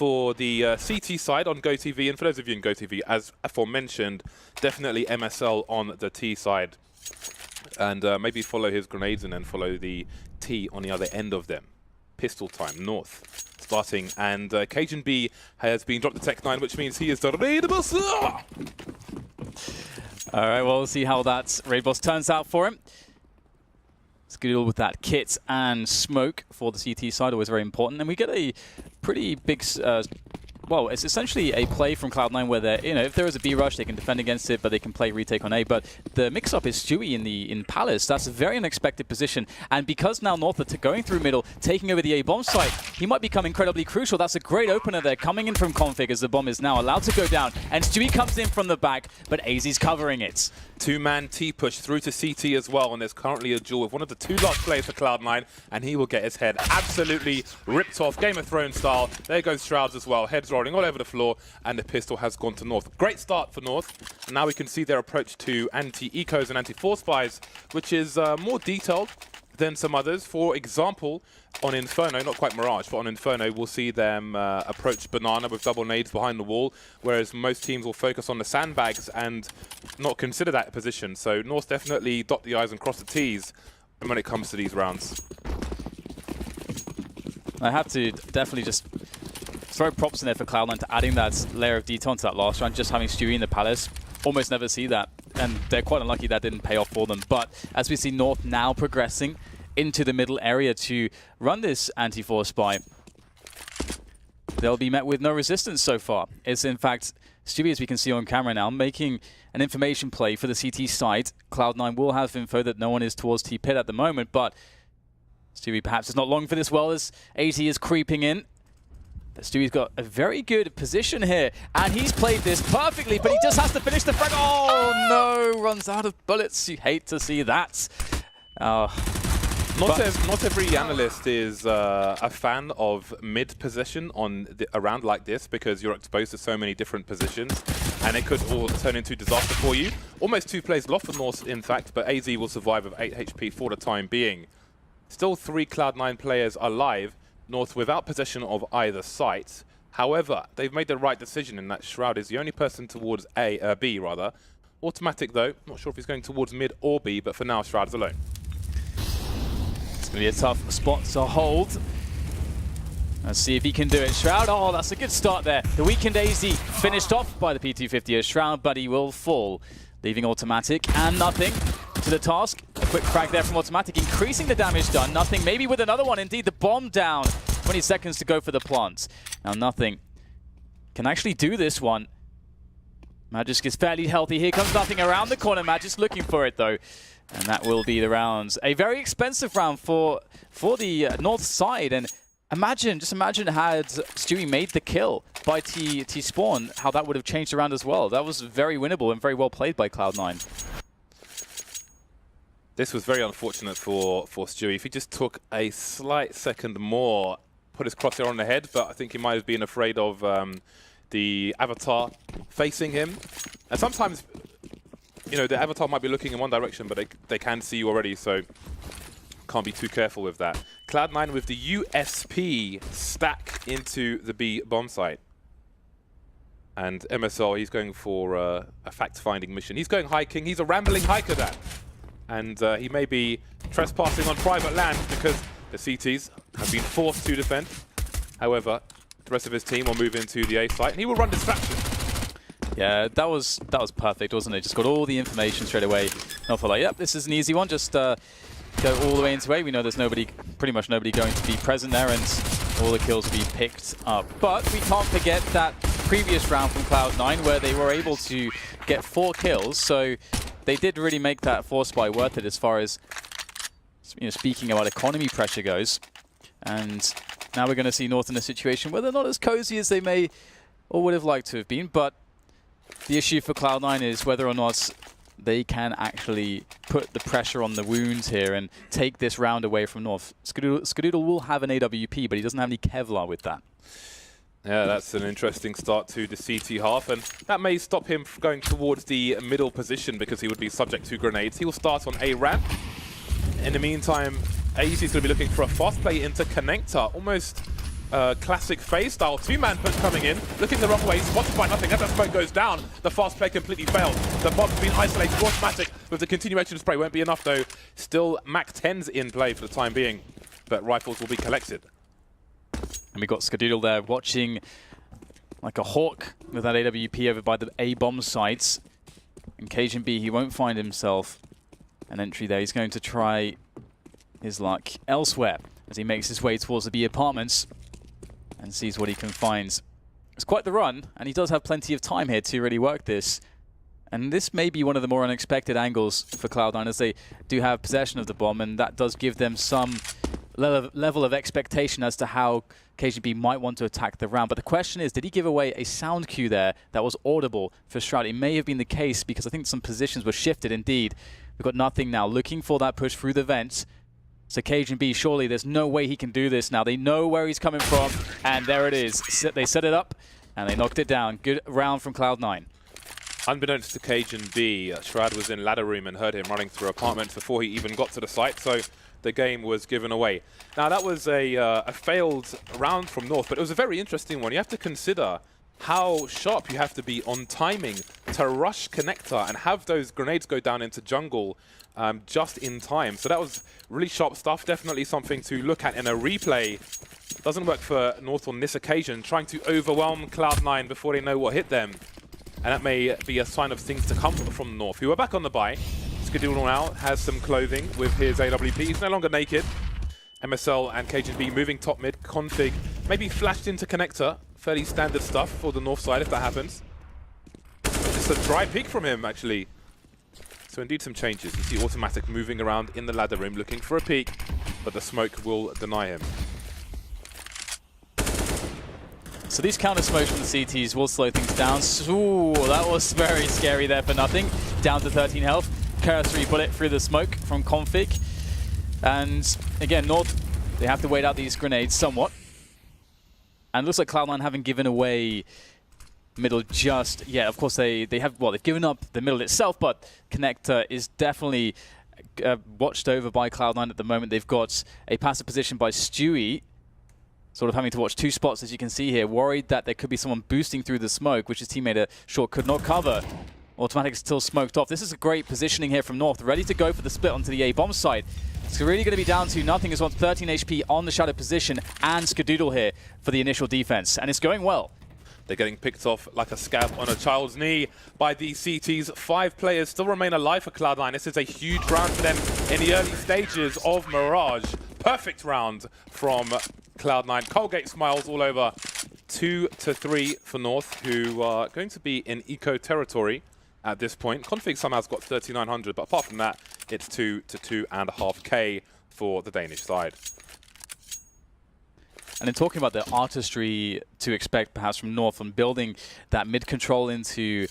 for the CT side on GoTV, and for those of you in GoTV, as aforementioned, definitely MSL on the T side. And maybe follow his grenades and then follow the T on the other end of them. Pistol time, North starting, and Cajun B has been dropped to Tech 9, which means he is the raid boss. All right, well, we'll see how that raid boss turns out for him. It's good with that kit and smoke for the CT side, always very important. And we get a pretty big, well, it's essentially a play from Cloud9 where they're, if there is a B rush, they can defend against it, but they can play retake on A. But the mix-up is Stewie in Palace. That's a very unexpected position. And because now North are going through middle, taking over the A bomb site, he might become incredibly crucial. That's a great opener there, coming in from config as the bomb is now allowed to go down. And Stewie comes in from the back, but AZ's covering it. Two-man T-push through to CT as well, and there's currently a duel with one of the two last players for Cloud9, and he will get his head absolutely ripped off, Game of Thrones style. There goes Shrouds as well, heads rolling all over the floor, and the pistol has gone to North. Great start for North. And now we can see their approach to anti-ecos and anti-force spies, which is more detailed than some others. For example, on Inferno, not quite Mirage, but on Inferno, we'll see them approach Banana with double nades behind the wall, whereas most teams will focus on the sandbags and not consider that position. So North definitely dot the I's and cross the T's when it comes to these rounds. I have to definitely just throw props in there for Cloud9 to adding that layer of deton to that last round, just having Stewie in the Palace. Almost never see that, and they're quite unlucky that didn't pay off for them. But as we see North now progressing into the middle area to run this anti-force spy, they'll be met with no resistance so far. It's in fact Stewie, as we can see on camera now, making an information play for the CT side. Cloud9 will have info that no one is towards T-Pit at the moment, but Stewie perhaps is not long for this well as AT is creeping in. But Stewie's got a very good position here, and he's played this perfectly, but he just has to finish the frag. Oh no, runs out of bullets. You hate to see that. Not every analyst is a fan of mid position on a round like this, because you're exposed to so many different positions and it could all turn into disaster for you. Almost 2 plays lost for North, in fact, but AZ will survive with 8 HP for the time being. Still 3 Cloud9 players alive, North without possession of either site. However, they've made the right decision in that Shroud is the only person towards B rather. Automatic though, not sure if he's going towards mid or B, but for now Shroud is alone. It's going to be a tough spot to hold. Let's see if he can do it. Shroud, oh, that's a good start there. The weakened AZ finished off by the P250 as Shroud, but he will fall, leaving Automatic and Nothing to the task. A quick frag there from Automatic, increasing the damage done. Nothing, maybe with another one. Indeed, the bomb down. 20 seconds to go for the plant. Now Nothing can actually do this one. Magisk is fairly healthy. Here comes Nothing around the corner. Magisk looking for it though. And that will be the rounds. A very expensive round for the North side. And just imagine had Stewie made the kill by T-Spawn, how that would have changed around as well. That was very winnable and very well played by Cloud9. This was very unfortunate for Stewie. If he just took a slight second more, put his crosshair on the head, but I think he might have been afraid of the avatar facing him. And sometimes, the avatar might be looking in one direction, but they can see you already, so can't be too careful with that. Cloud9 with the USP stack into the B bomb site. And MSL, he's going for a fact-finding mission. He's going hiking. He's a rambling hiker, that. And he may be trespassing on private land because the CTs have been forced to defend. However, the rest of his team will move into the A site, and he will run distraction. Yeah, that was perfect, wasn't it? Just got all the information straight away. Not for like, yep, this is an easy one. Just go all the way into A. We know there's pretty much nobody going to be present there, and all the kills will be picked up. But we can't forget that previous round from Cloud9 where they were able to get 4 kills. So they did really make that force spy worth it as far as speaking about economy pressure goes. And now we're going to see North in a situation where they're not as cozy as they may or would have liked to have been. But the issue for Cloud9 is whether or not they can actually put the pressure on the wounds here and take this round away from North. Skadoodle will have an AWP, but he doesn't have any Kevlar with that. Yeah, that's an interesting start to the CT half, and that may stop him from going towards the middle position because he would be subject to grenades. He will start on A ramp. In the meantime, AEC is going to be looking for a fast play into Connector. Almost classic phase style. Two-man push coming in, looking the wrong way, spotted by nothing. As that smoke goes down, the fast play completely failed. The bomb's been isolated. Automatic with the continuation spray won't be enough though. Still Mac 10s in play for the time being, but rifles will be collected. And we got Skadoodle there watching like a hawk with that AWP over by the A-bomb sites. And Cajun B, he won't find himself an entry there. He's going to try his luck elsewhere as he makes his way towards the B apartments and sees what he can find. It's quite the run, and he does have plenty of time here to really work this. And this may be one of the more unexpected angles for Cloud9 as they do have possession of the bomb, and that does give them some level of expectation as to how KGB might want to attack the round. But the question is, did he give away a sound cue there that was audible for Shroud? It may have been the case because I think some positions were shifted indeed. We've got nothing now, looking for that push through the vents. So Cajun B, surely there's no way he can do this now. They know where he's coming from, and there it is. They set it up, and they knocked it down. Good round from Cloud9. Unbeknownst to Cajun B, Shroud was in ladder room and heard him running through apartments before he even got to the site, so the game was given away. Now that was a failed round from North, but it was a very interesting one. You have to consider how sharp you have to be on timing to rush connector and have those grenades go down into jungle just in time. So that was really sharp stuff, definitely something to look at in a replay. Doesn't work for North on this occasion, trying to overwhelm Cloud9 before they know what hit them. And that may be a sign of things to come from North, who are back on the buy. Skadoodle now has some clothing with his AWP. He's no longer naked. MSL and Cajun B moving top mid. Config maybe flashed into connector. Fairly standard stuff for the North side if that happens. Just a dry peek from him, actually. So indeed some changes. You see Automatic moving around in the ladder room looking for a peek, but the smoke will deny him. So these counter smokes from the CTs will slow things down. Ooh, that was very scary there for nothing. Down to 13 health. Cursory bullet through the smoke from Config. And again, North, they have to wait out these grenades somewhat. And it looks like Cloud9 haven't given away middle just yet. Of course, they have, well, they've given up the middle itself, but connector is definitely watched over by Cloud9 at the moment. They've got a passive position by Stewie, sort of having to watch two spots, as you can see here, worried that there could be someone boosting through the smoke, which his teammate Short could not cover. Automatic is still smoked off. This is a great positioning here from North, ready to go for the split onto the A-bomb side. It's really going to be down to nothing as well. 13 HP on the shadow position, and Skadoodle here for the initial defense, and it's going well. They're getting picked off like a scab on a child's knee by these CTs. 5 players still remain alive for Cloud9. This is a huge round for them in the early stages of Mirage. Perfect round from Cloud9. Colgate smiles all over. 2-3 for North, who are going to be in eco territory at this point. Config somehow's got 3,900, but apart from that, it's 2 to 2.5K for the Danish side. And in talking about the artistry to expect perhaps from North on building that mid control into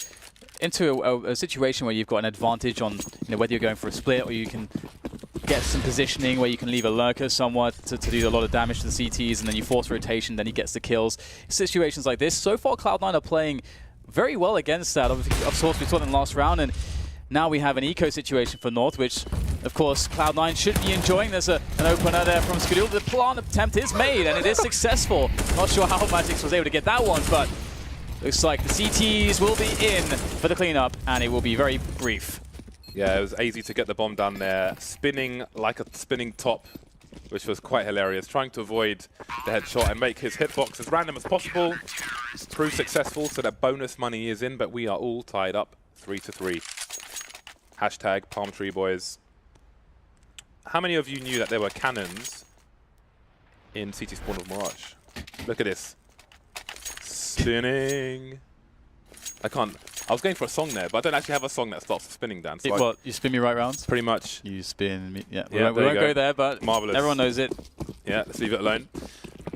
a situation where you've got an advantage on, whether you're going for a split or you can get some positioning where you can leave a lurker somewhat to do a lot of damage to the CTs, and then you force rotation, then he gets the kills. Situations like this, so far Cloud9 are playing very well against that. Of course, we saw them last round, and now we have an eco situation for North, which, of course, Cloud9 should be enjoying. There's an opener there from Skadoodle. The plant attempt is made, and it is successful. Not sure how Magix was able to get that one, but looks like the CTs will be in for the cleanup, and it will be very brief. Yeah, it was easy to get the bomb down there, spinning like a spinning top, which was quite hilarious, trying to avoid the headshot and make his hitbox as random as possible. Proved successful, so that bonus money is in, but we are all tied up 3-3. Hashtag Palm Tree Boys. How many of you knew that there were cannons in CT Spawn of Mirage? Look at this. Spinning. I was going for a song there, but I don't actually have a song that starts spinning dance. So What, you spin me right rounds? Pretty much. You spin me, yeah. Yeah, we won't go there, but marvelous. Everyone knows it. Yeah, let's leave it alone.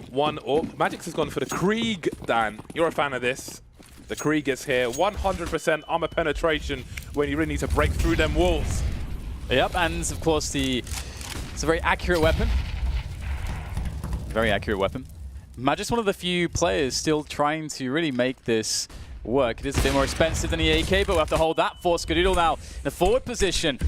1 orb. Magix has gone for the Krieg, Dan. You're a fan of this. The Krieg is here. 100% armor penetration when you really need to break through them walls. Yep, and of course it's a very accurate weapon. Very accurate weapon. Magic's one of the few players still trying to really make this work. It is a bit more expensive than the AK, but we'll have to hold that for Skadoodle now in a forward position.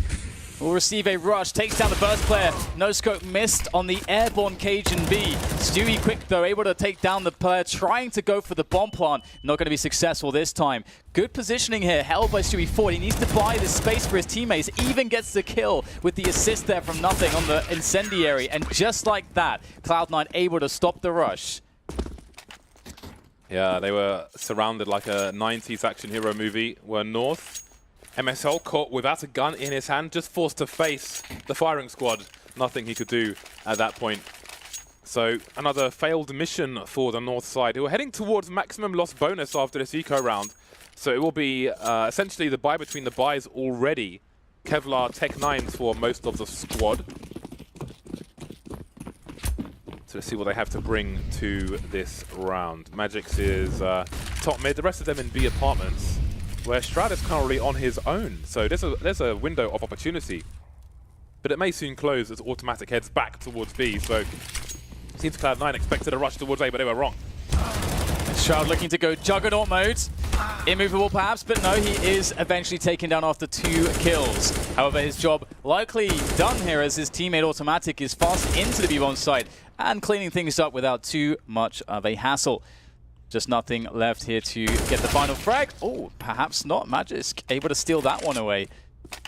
will receive a rush, takes down the burst player. No scope missed on the airborne Cajun B. Stewie quick though, able to take down the player, trying to go for the bomb plant. Not going to be successful this time. Good positioning here, held by Stewie forward. He needs to buy this space for his teammates. Even gets the kill with the assist there from nothing on the incendiary. And just like that, Cloud9 able to stop the rush. Yeah, they were surrounded like a 90s action hero movie, where North, MSL caught without a gun in his hand, just forced to face the firing squad. Nothing he could do at that point. So another failed mission for the North side, who are heading towards maximum loss bonus after this eco round. So it will be essentially the buy between the buys already. Kevlar Tech 9s for most of the squad. So let's see what they have to bring to this round. Magix is top mid, the rest of them in B apartments, where Stroud is currently on his own. So there's a window of opportunity. But it may soon close as Automatic heads back towards B. So it seems Cloud9 expected a rush towards A, but they were wrong. Shroud looking to go Juggernaut mode. Immovable perhaps, but no, he is eventually taken down after 2 kills. However, his job likely done here as his teammate Automatic is fast into the B-bomb site and cleaning things up without too much of a hassle. Just nothing left here to get the final frag. Oh, perhaps not. Magisk able to steal that one away.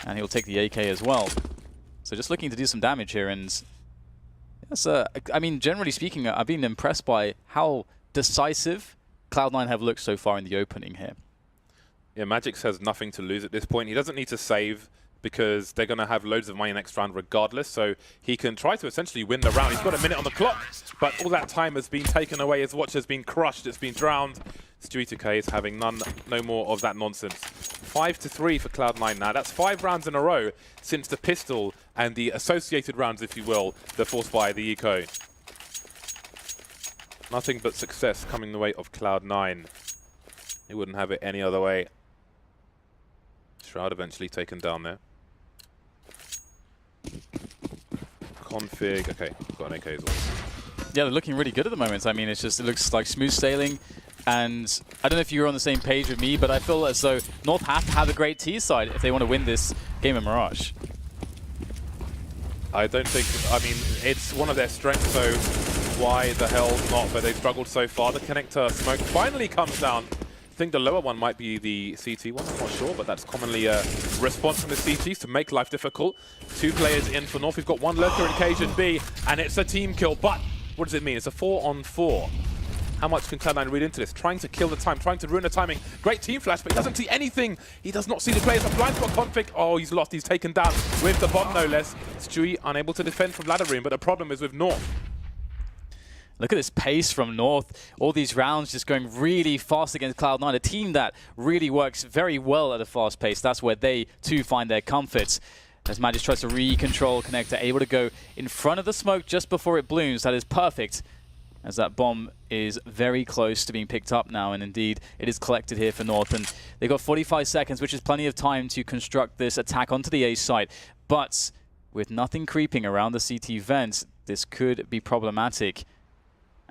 And he'll take the AK as well. So just looking to do some damage here. And yes, I mean, generally speaking, I've been impressed by how decisive Cloud9 have looked so far in the opening here. Yeah, Magix has nothing to lose at this point. He doesn't need to save because they're going to have loads of money next round regardless, so he can try to essentially win the round. He's got a minute on the clock, but all that time has been taken away. His watch has been crushed, it's been drowned. Stewie 2K is having no more of that nonsense. 5-3 for Cloud9 now. That's 5 rounds in a row since the pistol and the associated rounds, if you will, they're forced by the eco. Nothing but success coming the way of Cloud9. He wouldn't have it any other way. Shroud eventually taken down there. Config, okay, got an AK as well. Yeah, they're looking really good at the moment. I mean, it looks like smooth sailing. And I don't know if you're on the same page with me, but I feel as though North have to have a great T side if they want to win this game of Mirage. I don't think, I mean, it's one of their strengths, so why the hell not? But they've struggled so far. The connector smoke finally comes down. I think the lower one might be the CT one, I'm not sure, but that's commonly a response from the CTs to make life difficult. 2 players in for North. We've got 1 lurker in Cajun B, and it's a team kill. But what does it mean? It's a 4-on-4. How much can Cloud9 read into this? Trying to kill the time, trying to ruin the timing. Great team flash, but he doesn't see anything. He does not see the players. A blind spot config. Oh, he's lost. He's taken down with the bomb, no less. Stewie unable to defend from ladder room, but the problem is with North. Look at this pace from North. All these rounds just going really fast against Cloud9, a team that really works very well at a fast pace. That's where they, too, find their comforts. As Magix tries to re-control connector, able to go in front of the smoke just before it blooms. That is perfect, as that bomb is very close to being picked up now, and indeed it is collected here for North. And they've got 45 seconds, which is plenty of time to construct this attack onto the A site. But with nothing creeping around the CT vents, this could be problematic.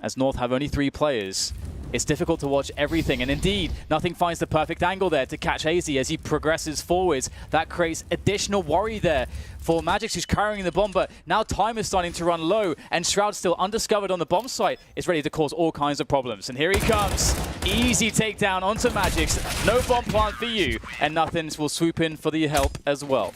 As North have only 3 players, it's difficult to watch everything. And indeed, nothing finds the perfect angle there to catch AZ as he progresses forwards. That creates additional worry there for Magix, who's carrying the bomb. But now time is starting to run low, and Shroud, still undiscovered on the bomb site, is ready to cause all kinds of problems. And here he comes. Easy takedown onto Magix. No bomb plant for you. And Nothings will swoop in for the help as well.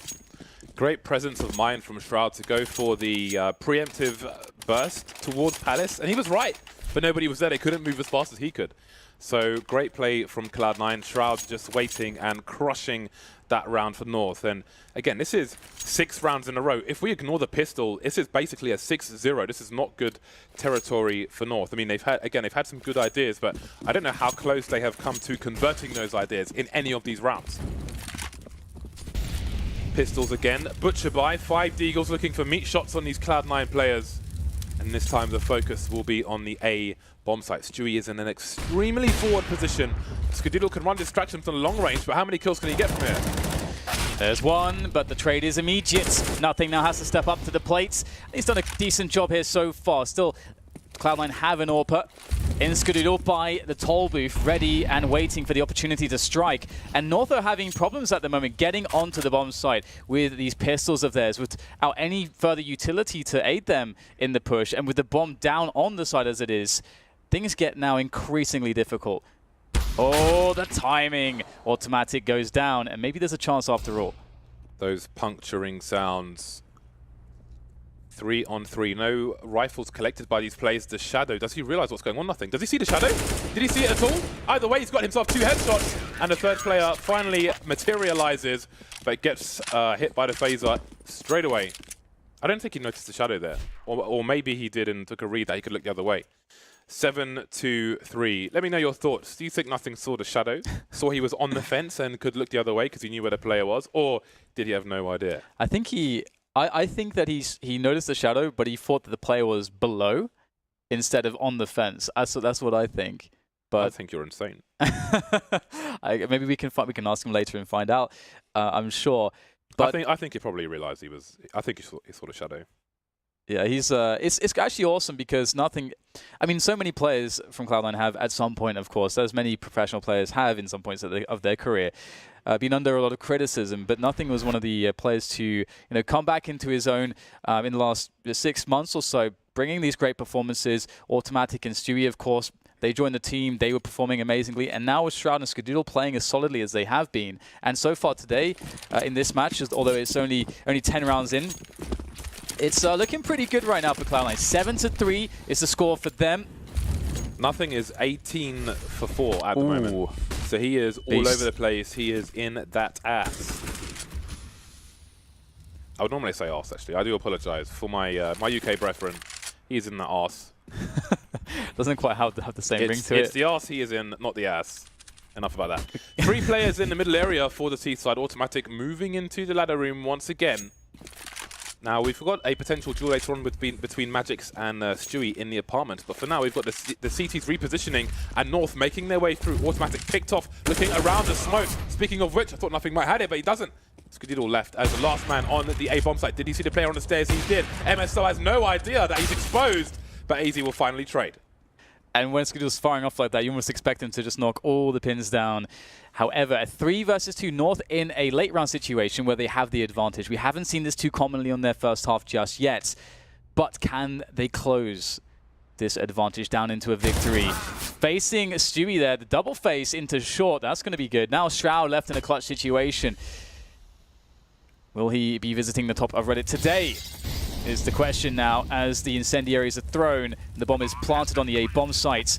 Great presence of mind from Shroud to go for the preemptive burst towards Palace. And he was right, but nobody was there. They couldn't move as fast as he could. So great play from Cloud9. Shroud just waiting and crushing that round for North. And again, this is 6 rounds in a row. If we ignore the pistol, this is basically a 6-0. This is not good territory for North. I mean, they've had some good ideas, but I don't know how close they have come to converting those ideas in any of these rounds. Pistols again. Butcher by 5 Deagles looking for meat shots on these Cloud9 players. And this time the focus will be on the A bomb site. Stewie is in an extremely forward position. Skadoodle can run distraction from long range, but how many kills can he get from here? There's one, but the trade is immediate. Nothing now has to step up to the plates. He's done a decent job here so far. Still, Cloud9 have an AWP. in Skadoodle by the toll booth, ready and waiting for the opportunity to strike. And North are having problems at the moment getting onto the bomb site with these pistols of theirs without any further utility to aid them in the push. And with the bomb down on the side as it is, things get now increasingly difficult. Oh, the timing. Automatic goes down, and maybe there's a chance after all. Those puncturing sounds. 3 on 3. No rifles collected by these players. The Shadow, does he realize what's going on? Nothing. Does he see the Shadow? Did he see it at all? Either way, he's got himself 2 headshots, and the third player finally materializes, but gets hit by the phaser straight away. I don't think he noticed the Shadow there. Or maybe he did and took a read that he could look the other way. 7-2-3. Let me know your thoughts. Do you think Nothing saw the Shadow? Saw he was on the fence and could look the other way because he knew where the player was? Or did he have no idea? I think I think that he noticed the Shadow, but he thought that the player was below instead of on the fence. That's what I think. But I think you're insane. Maybe we can ask him later and find out. I'm sure. But I think he probably realized he was. I think he saw the Shadow. Yeah, he's it's actually awesome because Nothing. I mean, so many players from Cloud9 have at some point, of course, as many professional players have in some points of their career, been under a lot of criticism. But Nothing was one of the players to come back into his own in the last 6 months or so, bringing these great performances. Automatic and Stewie, of course, they joined the team. They were performing amazingly, and now with Shroud and Skadoodle playing as solidly as they have been. And so far today, in this match, although it's only 10 rounds in. It's looking pretty good right now for Cloud9. 7-3 is the score for them. Nothing is 18 for 4 at the moment. So he is all over the place. He is in that ass. I would normally say arse, actually. I do apologize for my my UK brethren. He's in the arse. Doesn't quite have the same ring to it. It's the arse he is in, not the ass. Enough about that. 3 players in the middle area for the T-side. Automatic moving into the ladder room once again. Now, we've got a potential duel later on between Magix and Stewie in the apartment, but for now, we've got the CTs repositioning and North making their way through. Automatic picked off, looking around the smoke. Speaking of which, I thought Nothing might have it, but he doesn't. Skadoodle left as the last man on the A-bomb site. Did he see the player on the stairs? He did. MSO has no idea that he's exposed, but AZ will finally trade. And when Skadoodle's firing off like that, you almost expect him to just knock all the pins down. However, a 3 versus 2 North in a late round situation where they have the advantage. We haven't seen this too commonly on their first half just yet. But can they close this advantage down into a victory? Facing Stewie there, the double face into short. That's going to be good. Now Shroud left in a clutch situation. Will he be visiting the top of Reddit today? Is the question now as the incendiaries are thrown. The bomb is planted on the A-bomb site.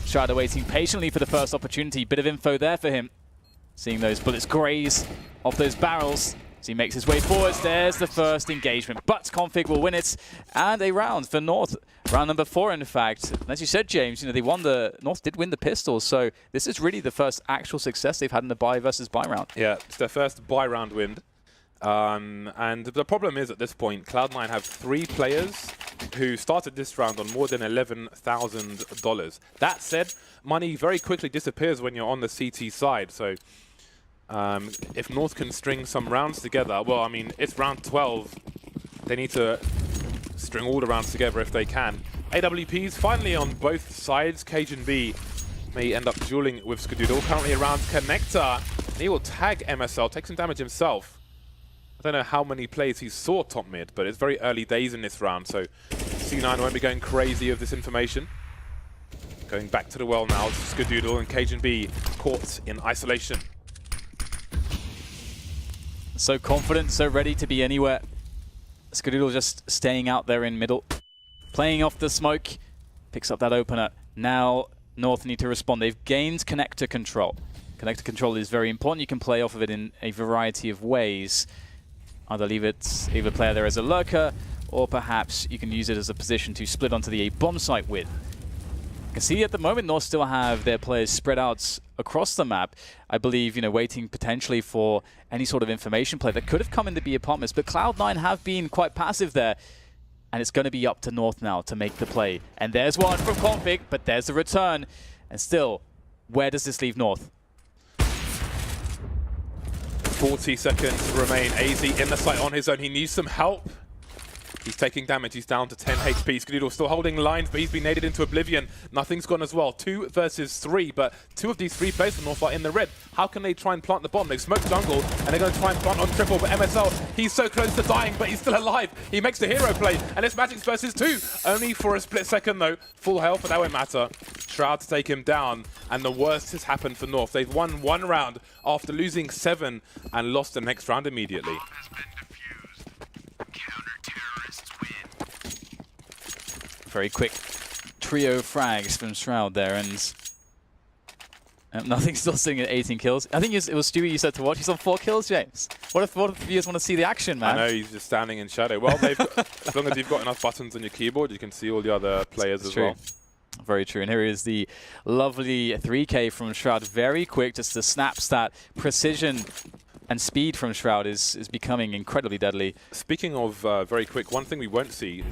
Shroud waiting patiently for the first opportunity. Bit of info there for him. Seeing those bullets graze off those barrels as he makes his way forwards. There's the first engagement. But Config will win it. And a round for North. Round number 4, in fact. And as you said, James, they won North did win the pistols. So this is really the first actual success they've had in the buy versus buy round. Yeah, it's their first buy round win. And the problem is at this point, Cloud9 have 3 players who started this round on more than $11,000. That said, money very quickly disappears when you're on the CT side. So if North can string some rounds together, well, I mean, it's round 12. They need to string all the rounds together if they can. AWPs finally on both sides. Cajun B may end up dueling with Skadoodle. Currently around Connector. He will tag MSL, take some damage himself. I don't know how many plays he saw top mid, but it's very early days in this round, so C9 won't be going crazy with this information. Going back to the well now, Skadoodle and Cajun B caught in isolation. So confident, so ready to be anywhere. Skadoodle just staying out there in middle. Playing off the smoke, picks up that opener. Now North need to respond. They've gained connector control. Connector control is very important. You can play off of it in a variety of ways. Either leave it, either play there as a lurker, or perhaps you can use it as a position to split onto the A-bomb site with. You can see at the moment North still have their players spread out across the map. I believe, waiting potentially for any sort of information play that could have come into the apartments, but Cloud9 have been quite passive there. And it's going to be up to North now to make the play. And there's one from Config, but there's the return. And still, where does this leave North? 40 seconds remain. AZ in the site on his own. He needs some help. He's taking damage. He's down to 10 HP. Skadoodle still holding lines, but he's been naded into oblivion. Nothing's gone as well. 2 versus 3, but 2 of these 3 players from North are in the red. How can they try and plant the bomb? They've smoked jungle, and they're going to try and plant on triple, but MSL, he's so close to dying, but he's still alive. He makes the hero play, and it's Magic's versus 2. Only for a split second, though. Full health, but that won't matter. Shroud to take him down, and the worst has happened for North. They've won 1 round after losing 7 and lost the next round immediately. Very quick trio frags from Shroud there, and nothing's still sitting at 18 kills. I think it was Stewie you said to watch. He's on 4 kills, James. What if viewers want to see the action, man? I know, he's just standing in shadow. Well, as long as you've got enough buttons on your keyboard, you can see all the other players as well. Very true. And here is the lovely 3K from Shroud. Very quick, just the snaps, that precision and speed from Shroud is becoming incredibly deadly. Speaking of very quick, one thing we won't see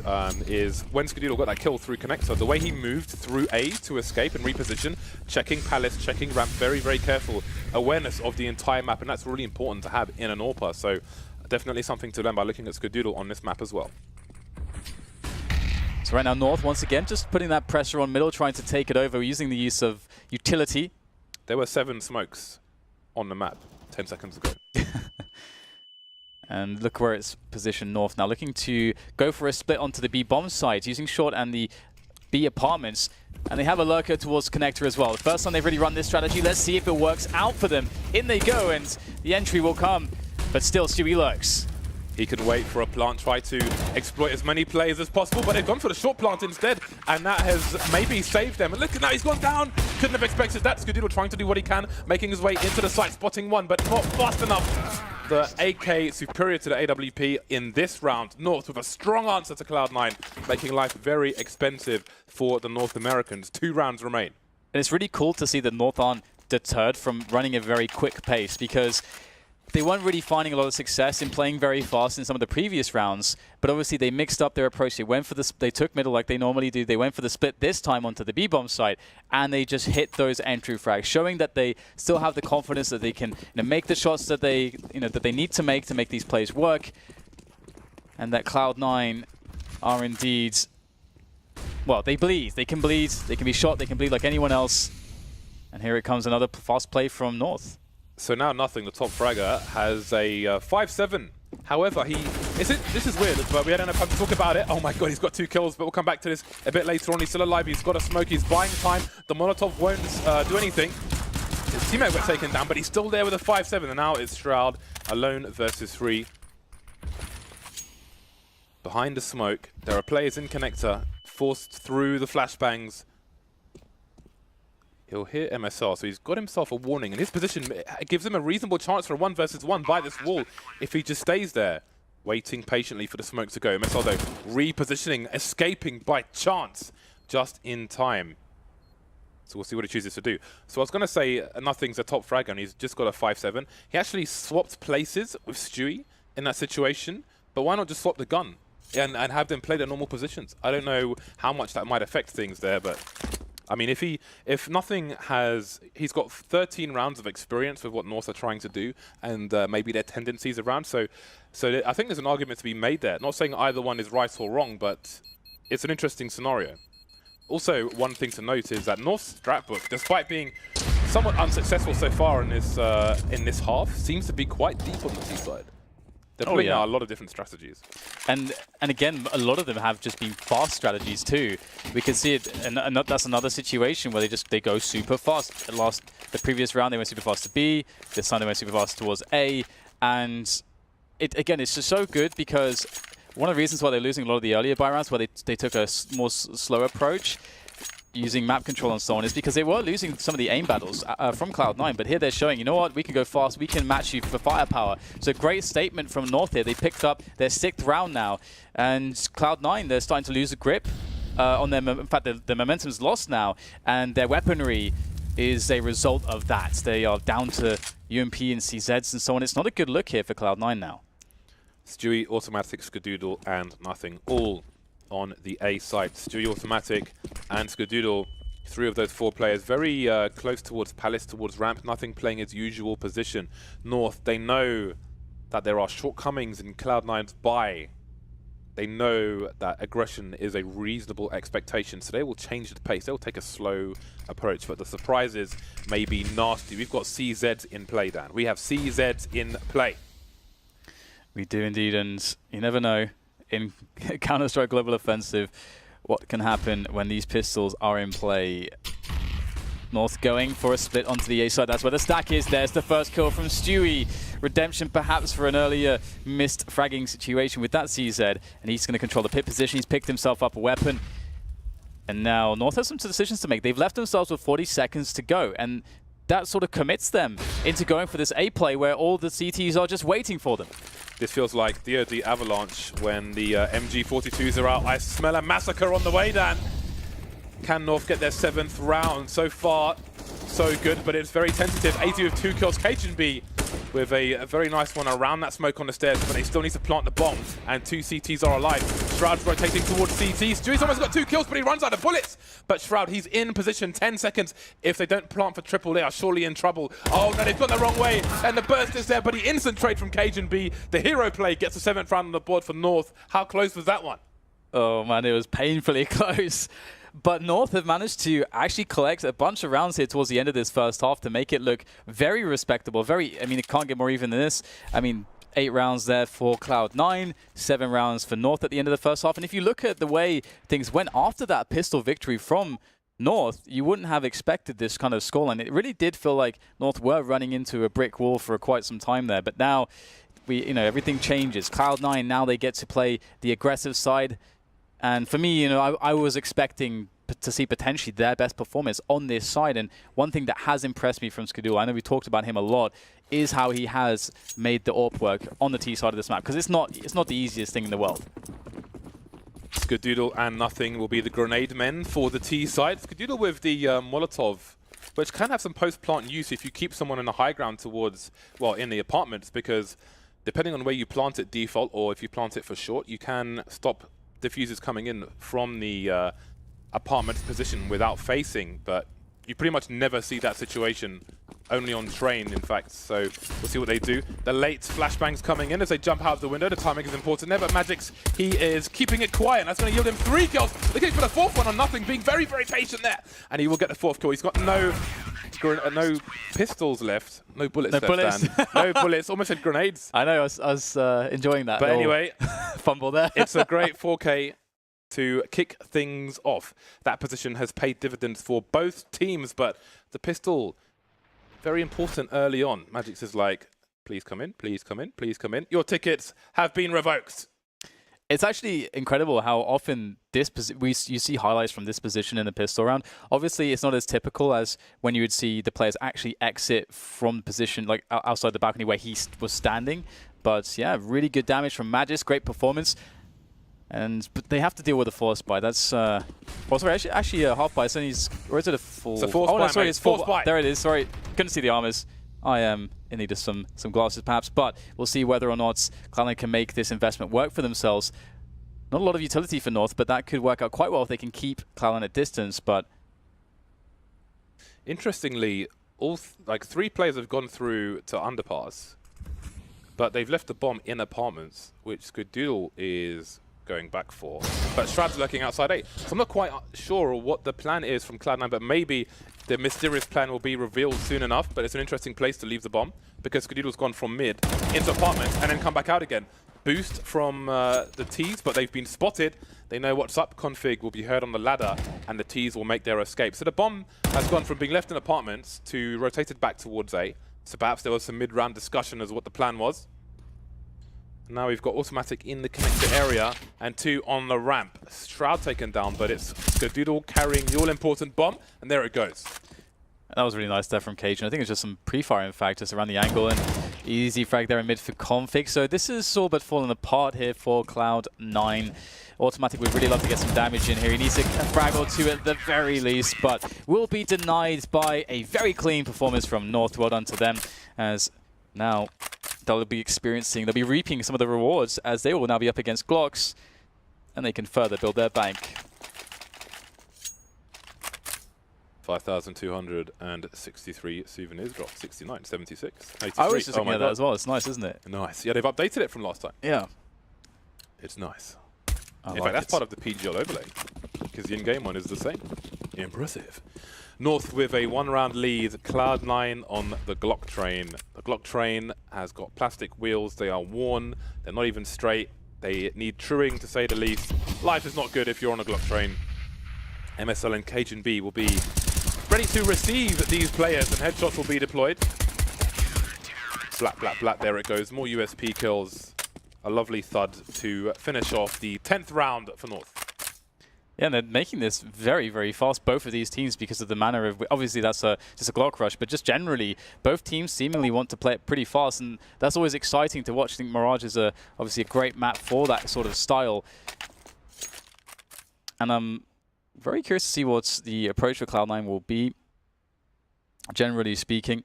is when Skadoodle got that kill through Connector, the way he moved through A to escape and reposition, checking Palace, checking ramp, very, very careful. Awareness of the entire map, and that's really important to have in an AWPer. So definitely something to learn by looking at Skadoodle on this map as well. So right now North, once again, just putting that pressure on middle, trying to take it over, using the use of utility. There were 7 smokes on the map 10 seconds ago. And look where it's positioned North now, looking to go for a split onto the B bomb side, using short and the B apartments. And they have a lurker towards Connector as well. The first time they've really run this strategy. Let's see if it works out for them. In they go, and the entry will come. But still, Stewie lurks. He can wait for a plant, try to exploit as many players as possible, but they've gone for the short plant instead, and that has maybe saved them. And look at that, he's gone down. Couldn't have expected that. Skadoodle trying to do what he can, making his way into the site, spotting one, but not fast enough. The AK superior to the AWP in this round. North with a strong answer to Cloud9, making life very expensive for the North Americans. 2 rounds remain. And it's really cool to see that North aren't deterred from running a very quick pace, because they weren't really finding a lot of success in playing very fast in some of the previous rounds, but obviously they mixed up their approach. They went for they took middle like they normally do. They went for the split this time onto the B-bomb side, and they just hit those entry frags, showing that they still have the confidence that they can make the shots that they need to make these plays work, and that Cloud9 are indeed, well, they bleed. They can bleed. They can be shot. They can bleed like anyone else. And here it comes, another fast play from North. So now Nothing, the top fragger, has a 5-7. However, this is weird, but we don't have time to talk about it. Oh my god, he's got 2 kills, but we'll come back to this a bit later on. He's still alive, he's got a smoke, he's buying time. The Molotov won't do anything. His teammate got taken down, but he's still there with a 5-7, and now it's Shroud alone versus 3. Behind the smoke, there are players in Connector, forced through the flashbangs. He'll hit MSR, so he's got himself a warning. And his position gives him a reasonable chance for a 1 versus 1 by this wall if he just stays there, waiting patiently for the smoke to go. MSR, though, repositioning, escaping by chance, just in time. So we'll see what he chooses to do. So I was going to say Nothing's a top fragger, and he's just got a 5-7. He actually swapped places with Stewie in that situation, but why not just swap the gun and have them play their normal positions? I don't know how much that might affect things there, but I mean, if Nothing he's got 13 rounds of experience with what North are trying to do, and maybe their tendencies around. So I think there's an argument to be made there. Not saying either one is right or wrong, but it's an interesting scenario. Also, one thing to note is that North's strat book, despite being somewhat unsuccessful so far in this half, seems to be quite deep on the C side. They're pulling out a lot of different strategies. And again, a lot of them have just been fast strategies too. We can see it, and that's another situation where they go super fast. The previous round they went super fast to B, this time they went super fast towards A, and again, it's just so good because one of the reasons why they're losing a lot of the earlier buy rounds, where they took a more slow approach, using map control and so on, is because they were losing some of the aim battles from Cloud9, but here they're showing, you know what, we can go fast, we can match you for firepower. So great statement from North here. They picked up their 6th round now, and Cloud9, they're starting to lose a grip on them. In fact, the momentum's lost now, and their weaponry is a result of that. They are down to UMP and CZs and so on. It's not a good look here for Cloud9 now. Stewie, Automatic, Skadoodle, and Nothing, all on the A side. Stewie, Automatic, and Skadoodle, 3 of those 4 players, very close towards Palace, towards ramp. Nothing playing his usual position. North, they know that there are shortcomings in Cloud9's buy, they know that aggression is a reasonable expectation, so they will change the pace. They'll take a slow approach, but the surprises may be nasty. We've got CZ in play, Dan. We have CZ in play. We do indeed, and you never know in Counter-Strike Global Offensive what can happen when these pistols are in play. North going for a split onto the A side. That's where the stack is. There's the first kill from Stewie. Redemption perhaps for an earlier missed fragging situation with that CZ. And he's going to control the pit position. He's picked himself up a weapon. And now North has some decisions to make. They've left themselves with 40 seconds to go. And that sort of commits them into going for this A play where all the CTs are just waiting for them. This feels like DoD Avalanche when the MG42s are out. I smell a massacre on the way, Dan. Can North get their 7th round? So far, so good, but it's very tentative. 80 with 2 kills. KGB with a very nice one around that smoke on the stairs, but they still need to plant the bomb, and 2 CTs are alive. Shroud's rotating towards CT. Stewie's almost got 2 kills, but he runs out of bullets. But Shroud, he's in position, 10 seconds. If they don't plant for triple, they are surely in trouble. Oh no, they've gone the wrong way, and the burst is there, but the instant trade from KGB. The hero play gets the 7th round on the board for North. How close was that one? Oh man, it was painfully close. But North have managed to actually collect a bunch of rounds here towards the end of this first half to make it look very respectable. I mean, it can't get more even than this. I mean, 8 rounds there for Cloud9, 7 rounds for North at the end of the first half. And if you look at the way things went after that pistol victory from North, you wouldn't have expected this kind of scoreline. It really did feel like North were running into a brick wall for quite some time there. But now, everything changes. Cloud9, now they get to play the aggressive side. And for me, I was expecting to see potentially their best performance on this side. And one thing that has impressed me from Skadoodle, I know we talked about him a lot, is how he has made the AWP work on the T side of this map. Because it's not the easiest thing in the world. Skadoodle and Nothing will be the grenade men for the T side. Skadoodle with the Molotov, which can have some post-plant use if you keep someone in the high ground towards, well, in the apartments, because depending on where you plant it default, or if you plant it for short, you can stop diffusers coming in from the apartment position without facing, but you pretty much never see that situation, only on train, in fact. So we'll see what they do. The late flashbangs coming in as they jump out of the window. The timing is important there, but Magix, he is keeping it quiet, and that's going to yield him 3 kills. Looking for the 4th one on Nothing, being very, very patient there, and he will get the 4th kill. He's got no pistols left, no bullets left, Dan. No bullets, almost had grenades. I know, I was enjoying that. But anyway, fumble there. It's a great 4K to kick things off. That position has paid dividends for both teams, but the pistol, very important early on. Magix is like, please come in, please come in, please come in. Your tickets have been revoked. It's actually incredible how often you see highlights from this position in the pistol round. Obviously, it's not as typical as when you would see the players actually exit from the position, like outside the balcony where he was standing. But yeah, really good damage from Magis, great performance. But they have to deal with a force buy. That's oh, sorry, actually a half buy. Or is it a full? It's a force buy, no, sorry, mate. it's force buy. There it is. Sorry, couldn't see the armors. I am in need of some glasses perhaps, but we'll see whether or not Cloud9 can make this investment work for themselves. Not a lot of utility for North, but that could work out quite well if they can keep Cloud9 at distance. But interestingly, all 3 players have gone through to underpass, but they've left the bomb in apartments, which Skadoodle is going back for. But Shroud's lurking outside A. So I'm not quite sure what the plan is from Cloud9, but maybe the mysterious plan will be revealed soon enough. But it's an interesting place to leave the bomb, because Skadoodle's gone from mid into apartments and then come back out again. Boost from the T's, but they've been spotted. They know what's up. Config will be heard on the ladder, and the T's will make their escape. So the bomb has gone from being left in apartments to rotated back towards A. So perhaps there was some mid-round discussion as what the plan was. Now we've got automatic in the connector area and 2 on the ramp. Shroud taken down, but it's Skadoodle carrying the all-important bomb, and there it goes. That was really nice there from Cajun. I think it's just some pre-fire, in fact, just around the angle, and easy frag there in mid for Config. So this is all but falling apart here for Cloud9. Automatic would really love to get some damage in here. He needs a frag or 2 at the very least, but will be denied by a very clean performance from North. Well done to them, as now they'll be reaping some of the rewards, as they will now be up against Glocks, and they can further build their bank. 5,263 souvenirs dropped. 69, 76, 83. I was just looking at that as well. It's nice, isn't it? Nice. Yeah, they've updated it from last time. Yeah. It's nice. In fact, that's part of the PGL overlay, because the in-game one is the same. Impressive. North with a 1-round lead, Cloud9 on the Glock train. The Glock train has got plastic wheels, they are worn, they're not even straight, they need truing to say the least. Life is not good if you're on a Glock train. MSL and Cajun B will be ready to receive these players and headshots will be deployed. Blat, blat, blat, there it goes. More USP kills. A lovely thud to finish off the 10th round for North. Yeah, and they're making this very, very fast, both of these teams, because of the manner of... Obviously, that's just a Glock rush, but just generally, both teams seemingly want to play it pretty fast, and that's always exciting to watch. I think Mirage is obviously a great map for that sort of style. And I'm very curious to see what the approach for Cloud9 will be, generally speaking,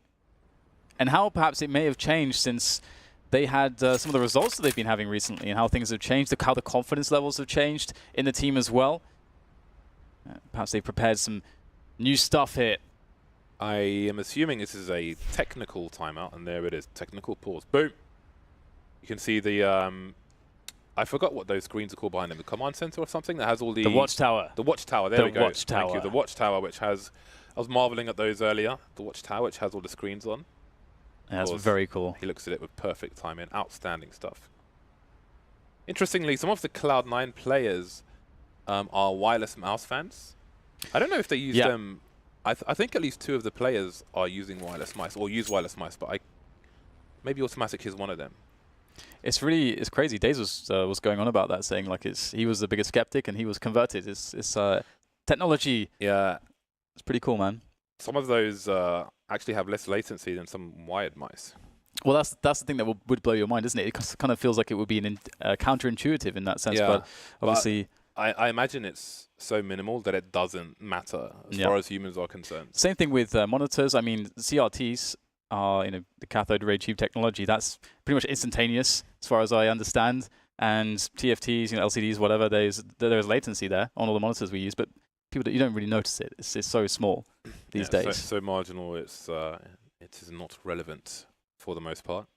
and how perhaps it may have changed since they had some of the results that they've been having recently, and how things have changed, how the confidence levels have changed in the team as well. Perhaps they've prepared some new stuff here. I am assuming this is a technical timeout, and there it is. Technical pause. Boom. You can see the... I forgot what those screens are called behind them. The command center or something that has all the... The watchtower. The watchtower. There we go. Watchtower. Thank you. The watchtower, which has... I was marveling at those earlier. The watchtower, which has all the screens on. Yeah, that's very cool. He looks at it with perfect timing. Outstanding stuff. Interestingly, some of the Cloud9 players are wireless mouse fans. I don't know if they use them. I think at least 2 of the players are using wireless mice or use wireless mice, but maybe Automatic is one of them. It's crazy. Days was going on about that, saying like he was the biggest skeptic and he was converted. It's technology. Yeah, it's pretty cool, man. Some of those actually have less latency than some wired mice. Well, that's the thing that would blow your mind, isn't it? It kind of feels like it would be counterintuitive in that sense, but obviously... I imagine it's so minimal that it doesn't matter as far as humans are concerned. Same thing with monitors. I mean, CRTs are the cathode ray tube technology. That's pretty much instantaneous, as far as I understand. And TFTs, LCDs, whatever. There's latency there on all the monitors we use, but you don't really notice it. It's so small these days. So marginal. It is not relevant for the most part.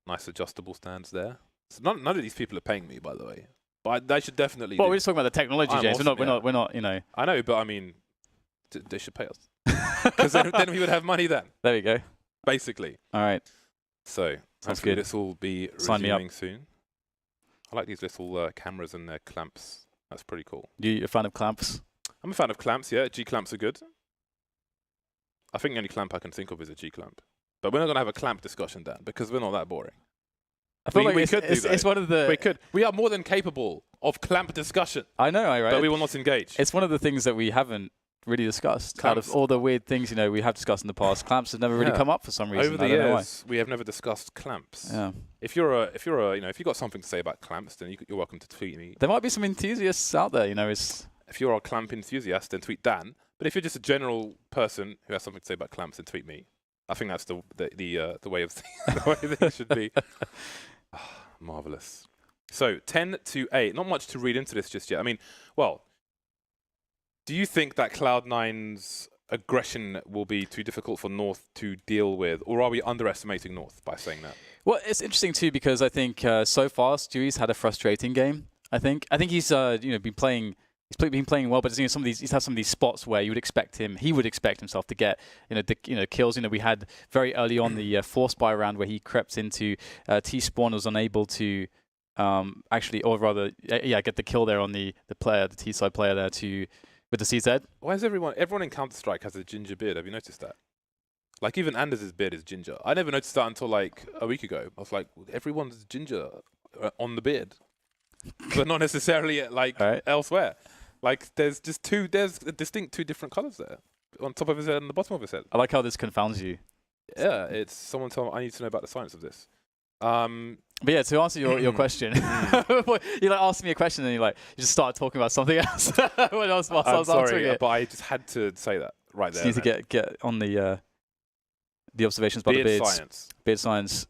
Nice adjustable stands there. So none of these people are paying me, by the way. But they should definitely. Well, we're just talking about the technology, James. Awesome, we're not. I know, but I mean, they should pay us because then we would have money then. There we go. Basically. All right. So hopefully this will be resuming soon. I like these little cameras and their clamps. That's pretty cool. You're a fan of clamps? I'm a fan of clamps. Yeah, G clamps are good. I think the only clamp I can think of is a G clamp. But we're not gonna have a clamp discussion, Dan, because we're not that boring. I feel like it's one of the... We are more than capable of clamp discussion. I know, right? But we will not engage. It's one of the things that we haven't really discussed. Clamps. Out of all the weird things, we have discussed in the past, clamps have never really come up for some reason. Over the years, we have never discussed clamps. Yeah. If you've got something to say about clamps, then you're welcome to tweet me. There might be some enthusiasts out there, If you're a clamp enthusiast, then tweet Dan. But if you're just a general person who has something to say about clamps, then tweet me. I think that's the way of the way things should be. Marvelous. So 10-8. Not much to read into this just yet. I mean, well, do you think that Cloud9's aggression will be too difficult for North to deal with, or are we underestimating North by saying that? Well, it's interesting too because I think so far Stewie's had a frustrating game. I think he's been playing. He's been playing well, but he's had some of these spots where you would expect he would expect himself to get kills. We had very early on the force buy round where he crept into T-spawn, was unable to get the kill there on the T-side player there with the CZ. Why is everyone in Counter-Strike has a ginger beard? Have you noticed that? Like even Anders' beard is ginger. I never noticed that until like a week ago. I was like, everyone's ginger on the beard, but not necessarily elsewhere. Like there's a distinct 2 different colors there on top of his head and the bottom of his head. I like how this confounds you. Yeah, it's someone told me I need to know about the science of this. But yeah, to answer your question, you asked me a question and you just started talking about something else. When I was answering it. But I just had to say that right there. You need to get on the observations about the beards. Science. Beard science.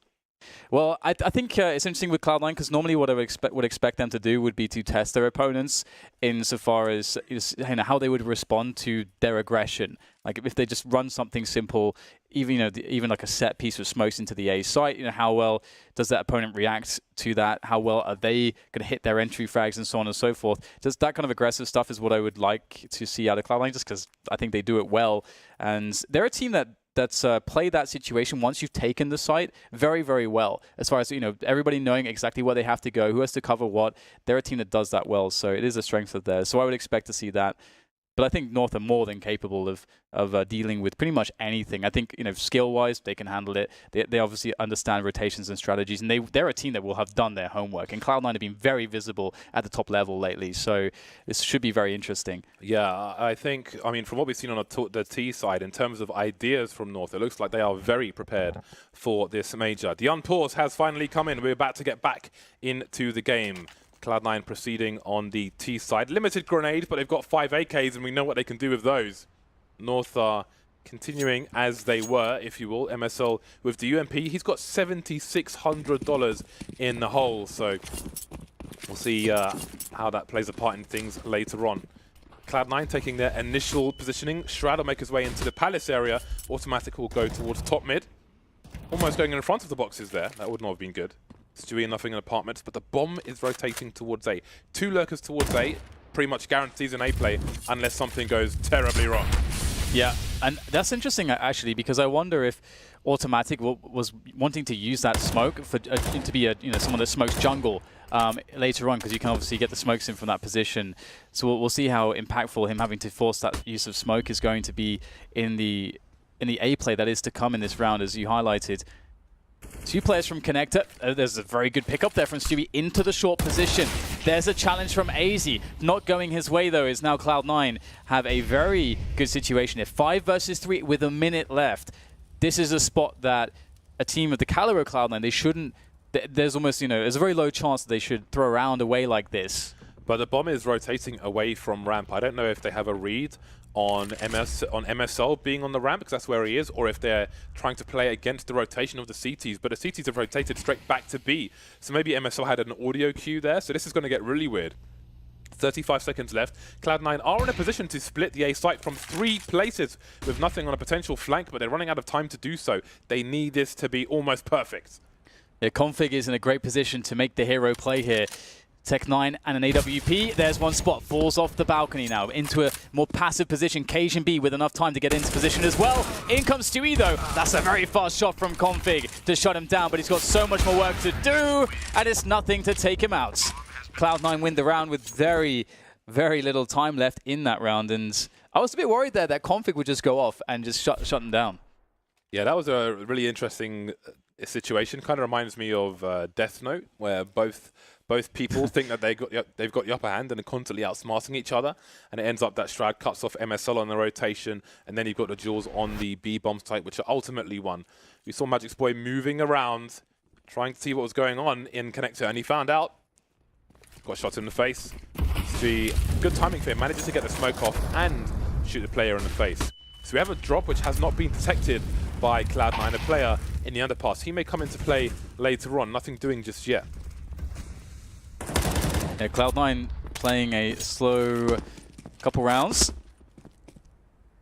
Well, I think it's interesting with Cloud9 because normally what I would expect them to do would be to test their opponents insofar as how they would respond to their aggression. Like if they just run something simple, even even like a set piece of smokes into the A site, how well does that opponent react to that? How well are they going to hit their entry frags and so on and so forth? Just that kind of aggressive stuff is what I would like to see out of Cloud9, just because I think they do it well, and they're a team that's played that situation once you've taken the site very, very well. As far as, everybody knowing exactly where they have to go, who has to cover what. They're a team that does that well, so it is a strength of theirs. So I would expect to see that. But I think North are more than capable of dealing with pretty much anything. I think, skill-wise, they can handle it. They obviously understand rotations and strategies, and they're a team that will have done their homework. And Cloud9 have been very visible at the top level lately, so this should be very interesting. Yeah, I think, from what we've seen on the T side, in terms of ideas from North, it looks like they are very prepared for this major. The unpause has finally come in. We're about to get back into the game. Cloud9 proceeding on the T side. Limited grenades, but they've got 5 AKs, and we know what they can do with those. North are continuing as they were, if you will. MSL with the UMP. He's got $7,600 in the hole, so we'll see how that plays a part in things later on. Cloud9 taking their initial positioning. Shroud will make his way into the Palace area. Automatic will go towards top mid. Almost going in front of the boxes there. That would not have been good. Stewie nothing in apartments, but the bomb is rotating towards A. 2 lurkers towards A pretty much guarantees an A play unless something goes terribly wrong. Yeah, and that's interesting actually, because I wonder if Automatic was wanting to use that smoke for to be someone that smokes jungle later on, because you can obviously get the smokes in from that position. So we'll see how impactful him having to force that use of smoke is going to be in the A play that is to come in this round, as you highlighted. 2 players from Connector. There's a very good pickup there from Stewie into the short position. There's a challenge from AZ. Not going his way, though, is now Cloud9 have a very good situation here. 5 versus 3 with a minute left. This is a spot that a team of the caliber of Cloud9, they shouldn't... There's almost, there's a very low chance that they should throw around away like this. But the bomb is rotating away from ramp. I don't know if they have a read on MSL being on the ramp, because that's where he is, or if they're trying to play against the rotation of the CTs. But the CTs have rotated straight back to B. So maybe MSL had an audio cue there. So this is going to get really weird. 35 seconds left. Cloud9 are in a position to split the A site from 3 places with nothing on a potential flank, but they're running out of time to do so. They need this to be almost perfect. Yeah, Config is in a great position to make the hero play here. Tech9 and an AWP. There's one spot. Falls off the balcony now into a more passive position. Cajun B with enough time to get into position as well. In comes Stewie, though. That's a very fast shot from Config to shut him down, but he's got so much more work to do, and it's nothing to take him out. Cloud9 win the round with very, very little time left in that round, and I was a bit worried there that Config would just go off and just shut him down. Yeah, that was a really interesting situation. Kind of reminds me of Death Note, where both people think that they've got the upper hand and are constantly outsmarting each other, and it ends up that Shroud cuts off MSL on the rotation, and then you've got the duels on the B bomb site, which are ultimately won. We saw Magic's boy moving around, trying to see what was going on in Connector, and he found out. Got shot in the face. Good timing for him, manages to get the smoke off and shoot the player in the face. So we have a drop which has not been detected by Cloud9, a player in the underpass. He may come into play later on, nothing doing just yet. Yeah, Cloud9 playing a slow couple rounds.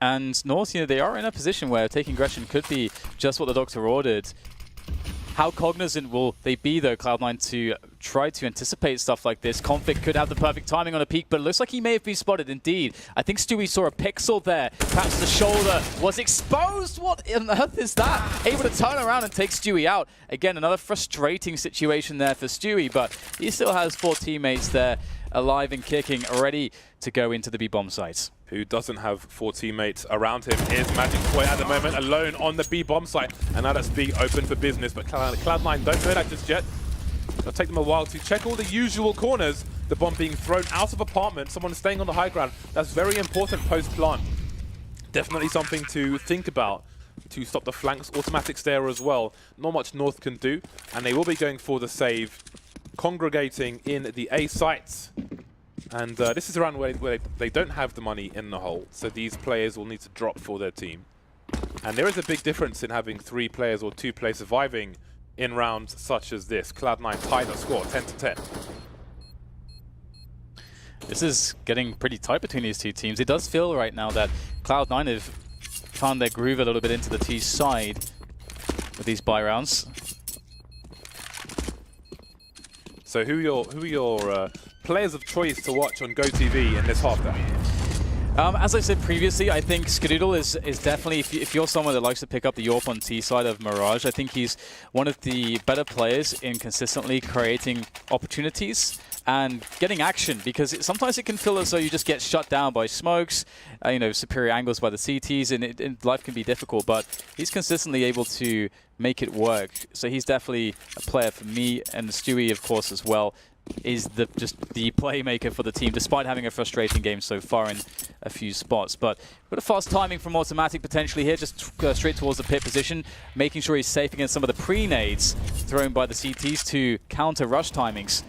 And North, they are in a position where taking aggression could be just what the Doctor ordered. How cognizant will they be, though, Cloud9, to try to anticipate stuff like this? Config could have the perfect timing on a peek, but it looks like he may have been spotted indeed. I think Stewie saw a pixel there. Perhaps the shoulder was exposed. What on earth is that? Able to turn around and take Stewie out. Again, another frustrating situation there for Stewie, but he still has 4 teammates there alive and kicking, ready to go into the B-bomb site. Who doesn't have 4 teammates around him is Magic's boy at the moment, alone on the B-bomb site. And now that's being open for business, but Cloud9 don't know that just yet. It'll take them a while to check all the usual corners. The bomb being thrown out of apartment, someone staying on the high ground. That's very important post-plant. Definitely something to think about to stop the flanks. Automatic stare as well. Not much North can do, and they will be going for the save, congregating in the A sites. And this is around where they don't have the money in the hole, so these players will need to drop for their team. And there is a big difference in having 3 players or 2 players surviving in rounds such as this. Cloud9 tied the score 10-10. This is getting pretty tight between these two teams. It does feel right now that Cloud9 have found their groove a little bit into the T side with these buy rounds. So who are your players of choice to watch on GoTV in this half then? As I said previously, I think Skadoodle is definitely, if you're someone that likes to pick up the AWP on T side of Mirage, I think he's one of the better players in consistently creating opportunities and getting action, because sometimes it can feel as though you just get shut down by smokes, you know, superior angles by the CTs, and life can be difficult, but he's consistently able to make it work. So he's definitely a player for me, and Stewie, of course, as well, is just the playmaker for the team, despite having a frustrating game so far in a few spots. But a fast timing from Automatic potentially here, just straight towards the pit position, making sure he's safe against some of the pre-nades thrown by the CTs to counter rush timings.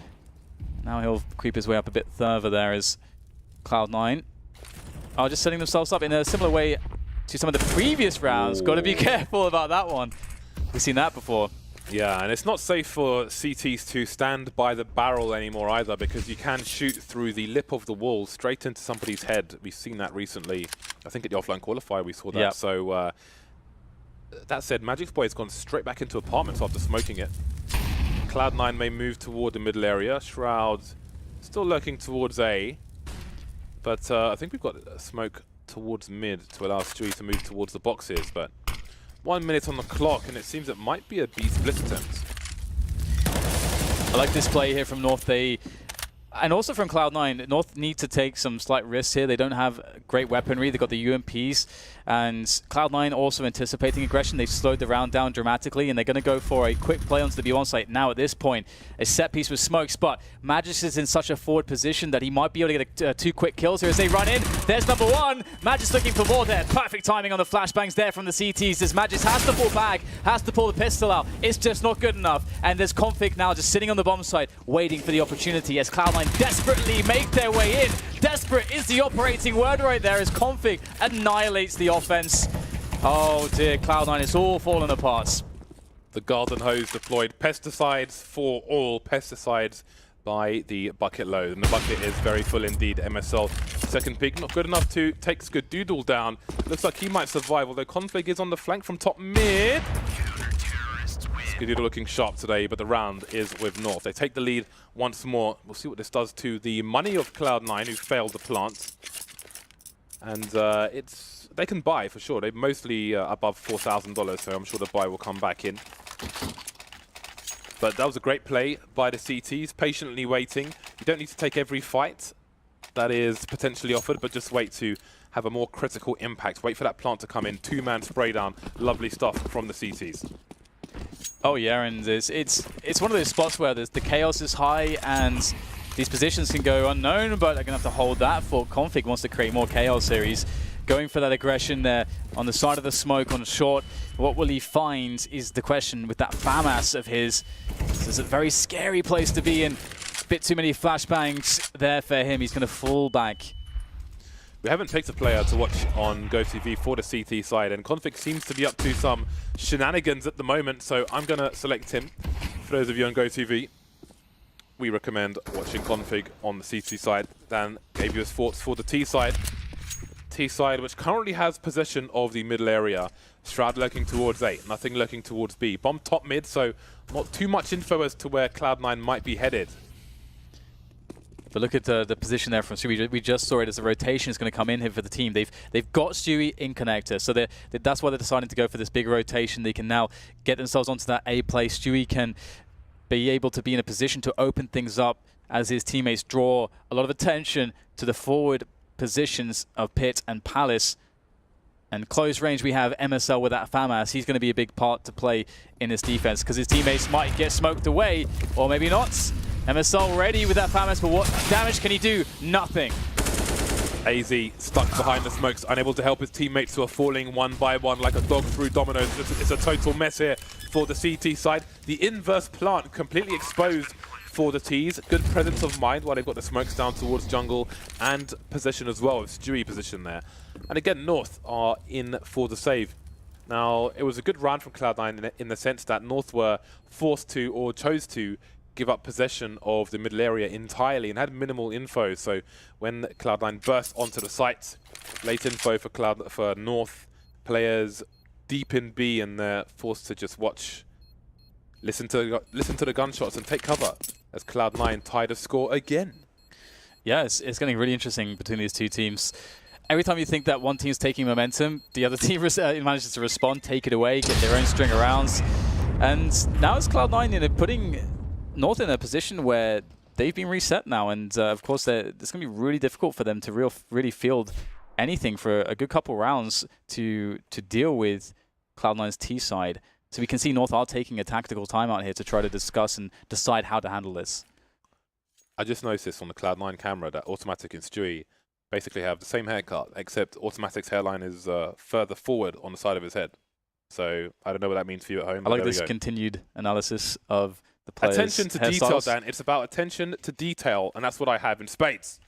Now he'll creep his way up a bit further there as Cloud9 are just setting themselves up in a similar way to some of the previous rounds. Got to be careful about that one. We've seen that before. Yeah, and it's not safe for CTs to stand by the barrel anymore either, because you can shoot through the lip of the wall straight into somebody's head. We've seen that recently. I think at the offline qualifier we saw that. Yep. So that said, Magic's Boy has gone straight back into apartments after smoking it. Cloud9 may move toward the middle area. Shroud still lurking towards A. But I think we've got a smoke towards mid to allow Stewie to move towards the boxes. But 1 minute on the clock, and it seems it might be a B split attempt. I like this play here from North. And also from Cloud9, North need to take some slight risks here. They don't have great weaponry. They've got the UMPs. And Cloud9 also anticipating aggression. They've slowed the round down dramatically, and they're going to go for a quick play onto the B1 site now at this point. A set piece with smokes, but Magis is in such a forward position that he might be able to get 2 quick kills here as they run in. There's number 1. Magis looking for more there. Perfect timing on the flashbangs there from the CTs as Magis has to pull back, has to pull the pistol out. It's just not good enough. And there's Config now just sitting on the bomb site, waiting for the opportunity as Cloud9 desperately make their way in. Desperate is the operating word right there as Config annihilates the offense. Oh dear, Cloud9, it's all falling apart. The garden hose deployed. Pesticides for all. Pesticides by the bucket load. And the bucket is very full indeed. MSL second peak, not good enough to take Skadoodle down. Looks like he might survive, although Config is on the flank from top mid. Skadoodle looking sharp today, but the round is with North. They take the lead once more. We'll see what this does to the money of Cloud9, who failed the plant. And they can buy for sure. They're mostly above $4,000, so I'm sure the buy will come back in. But that was a great play by the CTs, patiently waiting. You don't need to take every fight that is potentially offered, but just wait to have a more critical impact. Wait for that plant to come in. 2-man spray down. Lovely stuff from the CTs. Oh yeah, and it's one of those spots where the chaos is high and these positions can go unknown, but they're going to have to hold that for Config wants to create more chaos here. He's going for that aggression there on the side of the smoke on short. What will he find is the question with that FAMAS of his. This is a very scary place to be in. A bit too many flashbangs there for him. He's going to fall back. We haven't picked a player to watch on GoTV for the CT side, and Config seems to be up to some shenanigans at the moment, so I'm going to select him. For those of you on GoTV, we recommend watching Config on the CT side. Dan gave you his thoughts for the T side. T side, which currently has possession of the middle area. Shroud lurking towards A, nothing lurking towards B. Bomb top mid, so not too much info as to where Cloud9 might be headed. But look at the position there from Stewie. We just saw it as the rotation is going to come in here for the team. They've got Stewie in connector, so that's why they're deciding to go for this big rotation. They can now get themselves onto that A play. Stewie can be able to be in a position to open things up as his teammates draw a lot of attention to the forward positions of Pit and Palace. And close range, we have MSL with that FAMAS. He's going to be a big part to play in this defense because his teammates might get smoked away, or maybe not. MSL ready with that FAMAS, but what damage can he do? Nothing. AZ stuck behind the smokes, unable to help his teammates who are falling one by one like a dog through dominoes. It's a total mess here for the CT side. The inverse plant completely exposed for the T's. Good presence of mind while they've got the smokes down towards jungle and possession as well, with Stewie position there. And again, North are in for the save. Now, it was a good round from Cloud9 in the sense that North were forced to, or chose to, give up possession of the middle area entirely and had minimal info. So when Cloud9 burst onto the site, late info for North players deep in B, and they're forced to just watch, listen to the gunshots and take cover as Cloud9 tied a score again. Yeah, it's getting really interesting between these two teams. Every time you think that one team's taking momentum, the other team manages to respond, take it away, get their own string of rounds. And now it's Cloud9 putting North in a position where they've been reset now. And of course, it's going to be really difficult for them to really field anything for a good couple rounds to deal with Cloud9's T side. So we can see North are taking a tactical timeout here to try to discuss and decide how to handle this. I just noticed on the Cloud9 camera that Automatic and Stewie basically have the same haircut, except Automatic's hairline is further forward on the side of his head. So I don't know what that means for you at home. I like this continued analysis of the players' attention to detail, Dan. It's about attention to detail, and that's what I have in spades.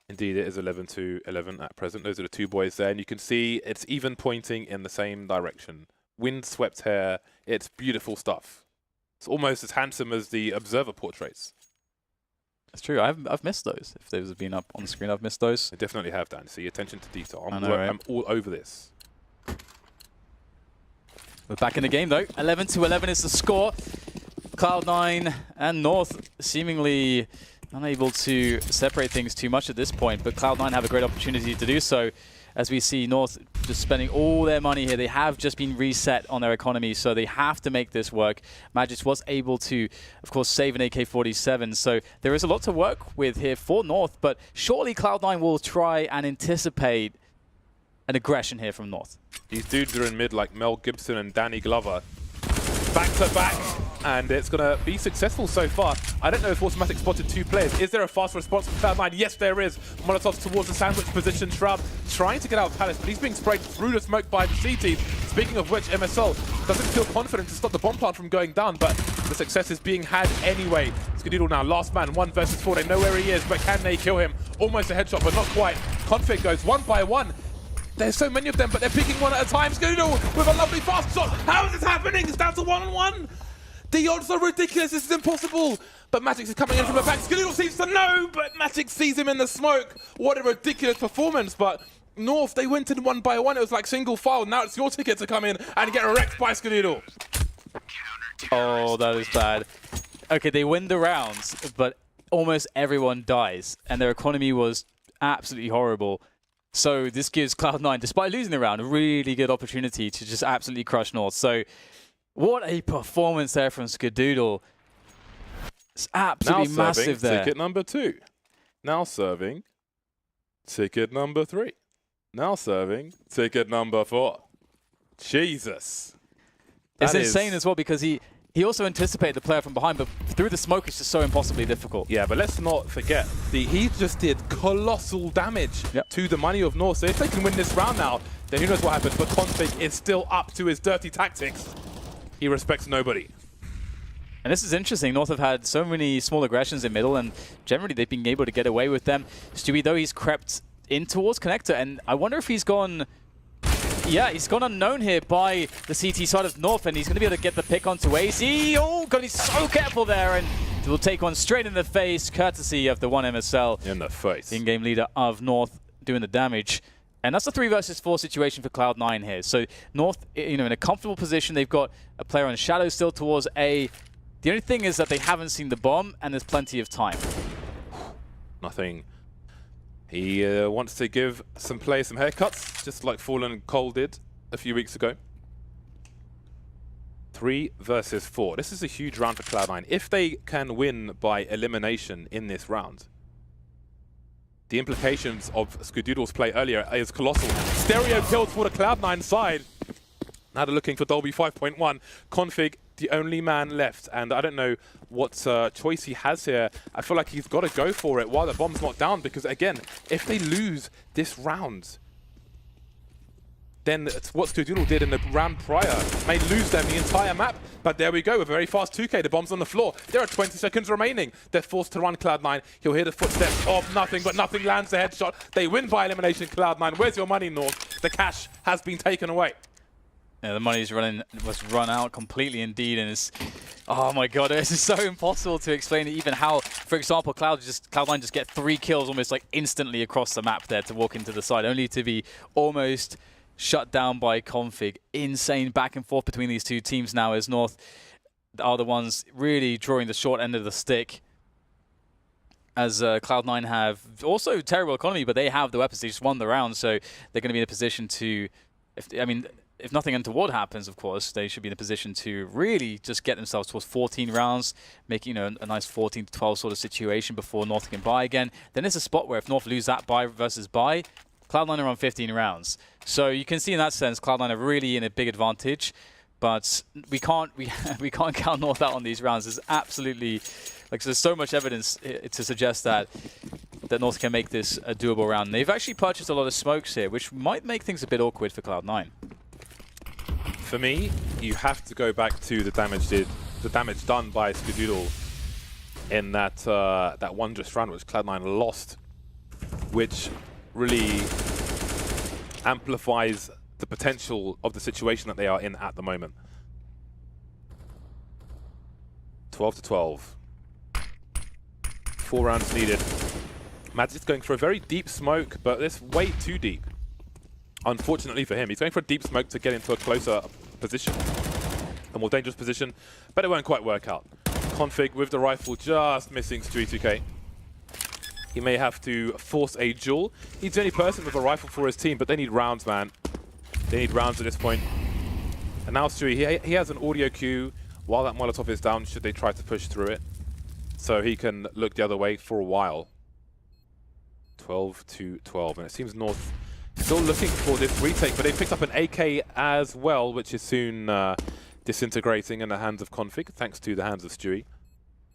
Indeed, it is 11-11 at present. Those are the two boys there, and you can see it's even pointing in the same direction. Wind-swept hair. It's beautiful stuff. It's almost as handsome as the Observer portraits. It's true. I've missed those. If those have been up on the screen, I've missed those. I definitely have, Dan. See, attention to detail. I'm all over this. We're back in the game, though. 11-11 is the score. Cloud9 and North seemingly unable to separate things too much at this point, but Cloud9 have a great opportunity to do so. As we see North just spending all their money here. They have just been reset on their economy, so they have to make this work. Magic was able to, of course, save an AK-47, so there is a lot to work with here for North, but surely Cloud9 will try and anticipate an aggression here from North. These dudes are in mid like Mel Gibson and Danny Glover. Back to back, and it's going to be successful so far. I don't know if Automatic spotted two players. Is there a fast response from Cloud9? Yes, there is. Molotov's towards the sandwich position. Shroud trying to get out of Palace, but he's being sprayed through the smoke by the C team. Speaking of which, MSL doesn't feel confident to stop the bomb plant from going down, but the success is being had anyway. Skadoodle now, last man, 1 versus 4. They know where he is, but can they kill him? Almost a headshot, but not quite. Config goes 1 by 1. There's so many of them, but they're picking one at a time. Skadoodle with a lovely fast shot. How is this happening? It's down to 1-on-1. The odds are ridiculous. This is impossible. But Magic is coming in from the back. Skadoodle seems to know, but Magic sees him in the smoke. What a ridiculous performance. But North, they went in 1 by 1. It was like single file. Now it's your ticket to come in and get wrecked by Skadoodle. Oh, that is bad. Okay, they win the rounds, but almost everyone dies. And their economy was absolutely horrible. So this gives Cloud9, despite losing the round, a really good opportunity to just absolutely crush North. So what a performance there from Skadoodle. It's absolutely massive there. Ticket number 2. Now serving ticket number 3. Now serving ticket number 4. Jesus. It's insane as well because he also anticipated the player from behind, but through the smoke it's just so impossibly difficult. Yeah, but let's not forget, he just did colossal damage to the money of North. So if they can win this round now, then who knows what happens. But Config is still up to his dirty tactics. He respects nobody. And this is interesting. North have had so many small aggressions in middle, and generally they've been able to get away with them. Stewie, though, he's crept in towards Connector, and I wonder if he's gone... Yeah, he's gone unknown here by the CT side of North, and he's going to be able to get the pick onto AC. Oh, God, he's so careful there, and will take one straight in the face, courtesy of the 1MSL. In the face. In-game leader of North doing the damage. And that's a 3 versus 4 situation for Cloud9 here. So North, in a comfortable position. They've got a player on Shadow still towards A. The only thing is that they haven't seen the bomb, and there's plenty of time. Nothing. He wants to give some players some haircuts, just like Fallen Cole did a few weeks ago. 3 versus 4. This is a huge round for Cloud9. If they can win by elimination in this round, the implications of Skadoodle's play earlier is colossal. Stereo kills for the Cloud9 side. Now they're looking for Dolby 5.1. Config, the only man left, and I don't know what choice he has here. I feel like he's got to go for it while the bomb's not down, because again, if they lose this round, than what Skadoodle did in the round prior. May lose them the entire map, but there we go, a very fast 2K, the bomb's on the floor. There are 20 seconds remaining. They're forced to run Cloud9. He'll hear the footsteps of nothing, but nothing lands the headshot. They win by elimination, Cloud9. Where's your money, North? The cash has been taken away. Yeah, the money's was run out completely indeed, and it's, oh my god, it's so impossible to explain even how, for example, Cloud9 just get 3 kills almost like instantly across the map there to walk into the side, only to be almost shut down by Config. Insane back and forth between these two teams now, as North are the ones really drawing the short end of the stick. As Cloud9 have also terrible economy, but they have the weapons. They just won the round, so they're going to be in a position to, if nothing untoward happens, of course, they should be in a position to really just get themselves towards 14 rounds, making, a nice 14 to 12 sort of situation before North can buy again. Then there's a spot where if North lose that buy versus buy, Cloud9 are on 15 rounds. So you can see in that sense, Cloud9 are really in a big advantage, but we can't count North out on these rounds. There's absolutely, there's so much evidence to suggest that North can make this a doable round. They've actually purchased a lot of smokes here, which might make things a bit awkward for Cloud9. For me, you have to go back to the damage done by Skadoodle in that wondrous round which Cloud9 lost, which really amplifies the potential of the situation that they are in at the moment. 12 to 12. 4 rounds needed. Magic's going for a very deep smoke, but it's way too deep. Unfortunately for him, he's going for a deep smoke to get into a closer position, a more dangerous position, but it won't quite work out. Config with the rifle just missing Stewie 2K. He may have to force a duel. He's the only person with a rifle for his team, but they need rounds, man. They need rounds at this point. And now Stewie, he has an audio cue while that Molotov is down, should they try to push through it. So he can look the other way for a while. 12 to 12, and it seems North still looking for this retake, but they picked up an AK as well, which is soon disintegrating in the hands of Config, thanks to the hands of Stewie.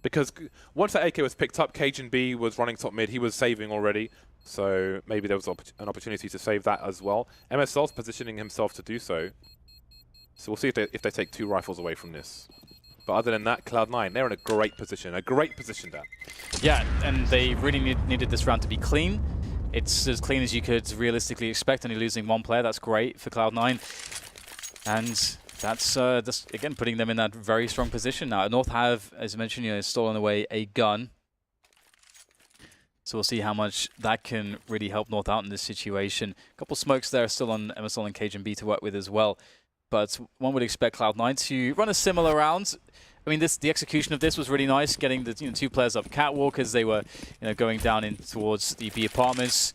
Because once that AK was picked up, Cajun B was running top mid, he was saving already, so maybe there was an opportunity to save that as well. MSL's positioning himself to do so. So we'll see if they take 2 rifles away from this. But other than that, Cloud9, they're in a great position, Dan. Yeah, and they really needed this round to be clean. It's as clean as you could realistically expect, only losing 1 player. That's great for Cloud9. And that's just, again, putting them in that very strong position now. North have, as mentioned, stolen away a gun. So we'll see how much that can really help North out in this situation. A couple smokes there still on MSL and Cajun B to work with as well. But one would expect Cloud9 to run a similar round. I mean, the execution of this was really nice, getting the 2 players up catwalk as they were going down in towards the B apartments.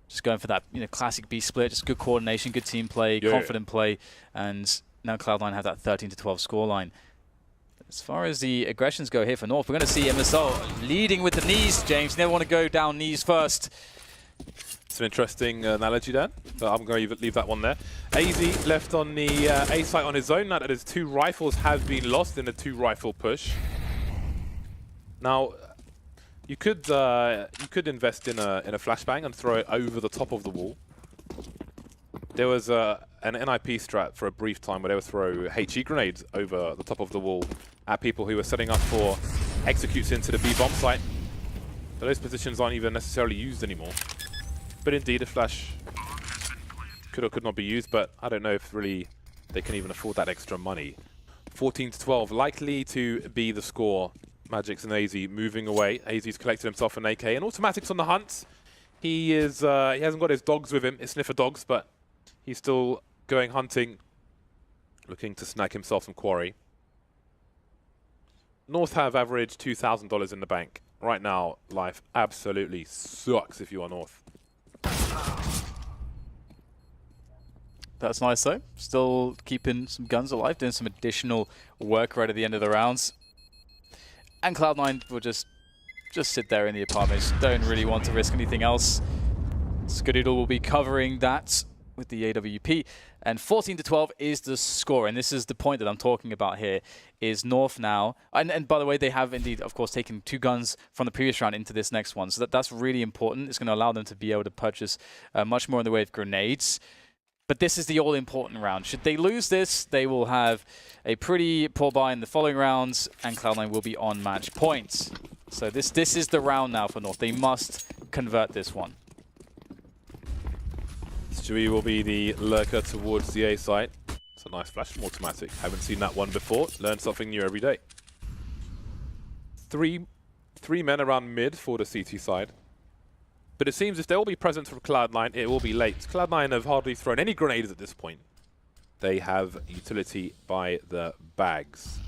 Just going for that classic B split, just good coordination, good team play, confident play, and now Cloud9 have that 13 to 12 scoreline. As far as the aggressions go here for North, we're going to see MSL leading with the knees, James. You never want to go down knees first. It's an interesting analogy, Dan, but I'm going to leave that one there. AZ left on the A site on his own now that his 2 rifles have been lost in a 2-rifle push. Now, you could invest in a flashbang and throw it over the top of the wall. There was an NIP strat for a brief time where they would throw HE grenades over the top of the wall at people who were setting up for executes into the B bomb site. But those positions aren't even necessarily used anymore. But indeed, a flash could or could not be used, but I don't know if really they can even afford that extra money. 14 to 12, likely to be the score. Magix and AZ moving away. AZ's collected himself an AK, and Automatic's on the hunt. He hasn't got his dogs with him, his sniffer dogs, but he's still going hunting, looking to snag himself some quarry. North have averaged $2,000 in the bank. Right now, life absolutely sucks if you are North. That's nice though. Still keeping some guns alive, doing some additional work right at the end of the rounds. And Cloud9 will just sit there in the apartments. Don't really want to risk anything else. Skadoodle will be covering that with the AWP. And 14 to 12 is the score. And this is the point that I'm talking about here, is North now. And by the way, they have indeed, of course, taken 2 guns from the previous round into this next one. So that's really important. It's going to allow them to be able to purchase much more in the way of grenades. But this is the all-important round. Should they lose this, they will have a pretty poor buy in the following rounds, and Cloud9 will be on match points. So this is the round now for North. They must convert this one. Stewie will be the lurker towards the A site. It's a nice flash from Automatic. Haven't seen that one before. Learn something new every day. Three men around mid for the CT side. But it seems if there will be presence from Cloud9, it will be late. Cloud9 have hardly thrown any grenades at this point. They have utility by the bags.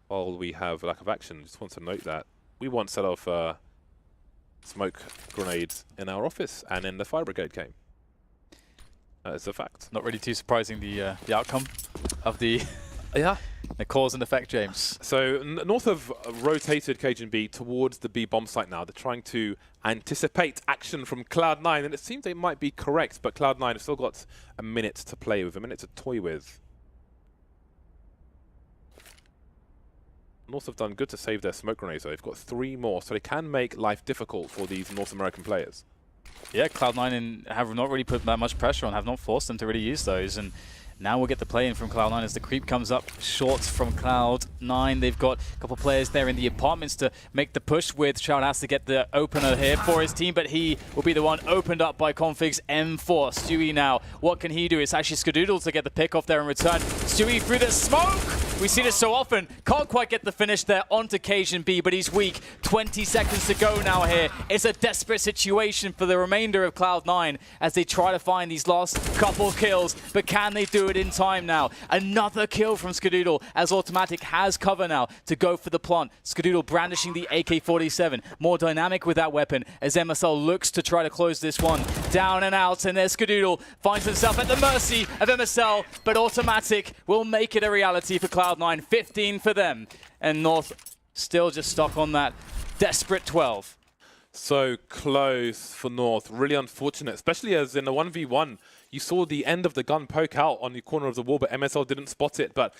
While we have lack of action, just want to note that we once set off smoke grenades in our office and in the fire brigade game. That is a fact. Not really too surprising, the outcome of the cause and effect, James. So North have rotated Cajun B towards the B bomb site now. They're trying to anticipate action from Cloud9, and it seems they might be correct, but Cloud9 have still got a minute to play with, a minute to toy with. North have done good to save their smoke grenades, though. They've got 3 more, so they can make life difficult for these North American players. Yeah, Cloud9 have not really put that much pressure on, have not forced them to really use those, and now we'll get the play in from Cloud9 as the creep comes up short from Cloud9. They've got a couple players there in the apartments to make the push with. Shroud has to get the opener here for his team, but he will be the one opened up by Config's M4. Stewie now, what can he do? It's actually Skadoodle to get the pick off there in return. Stewie through the smoke! We see this so often. Can't quite get the finish there onto Cajun B, but he's weak. 20 seconds to go now here. It's a desperate situation for the remainder of Cloud9 as they try to find these last couple kills, but can they do it in time now? Another kill from Skadoodle as Automatic has cover now to go for the plant. Skadoodle brandishing the AK-47, more dynamic with that weapon as MSL looks to try to close this one. Down and out, and there's Skadoodle, finds himself at the mercy of MSL, but Automatic will make it a reality for Cloud9. 15 for them, and North still just stuck on that desperate 12. So close for North. Really unfortunate, especially as in the 1v1, you saw the end of the gun poke out on the corner of the wall, but MSL didn't spot it. But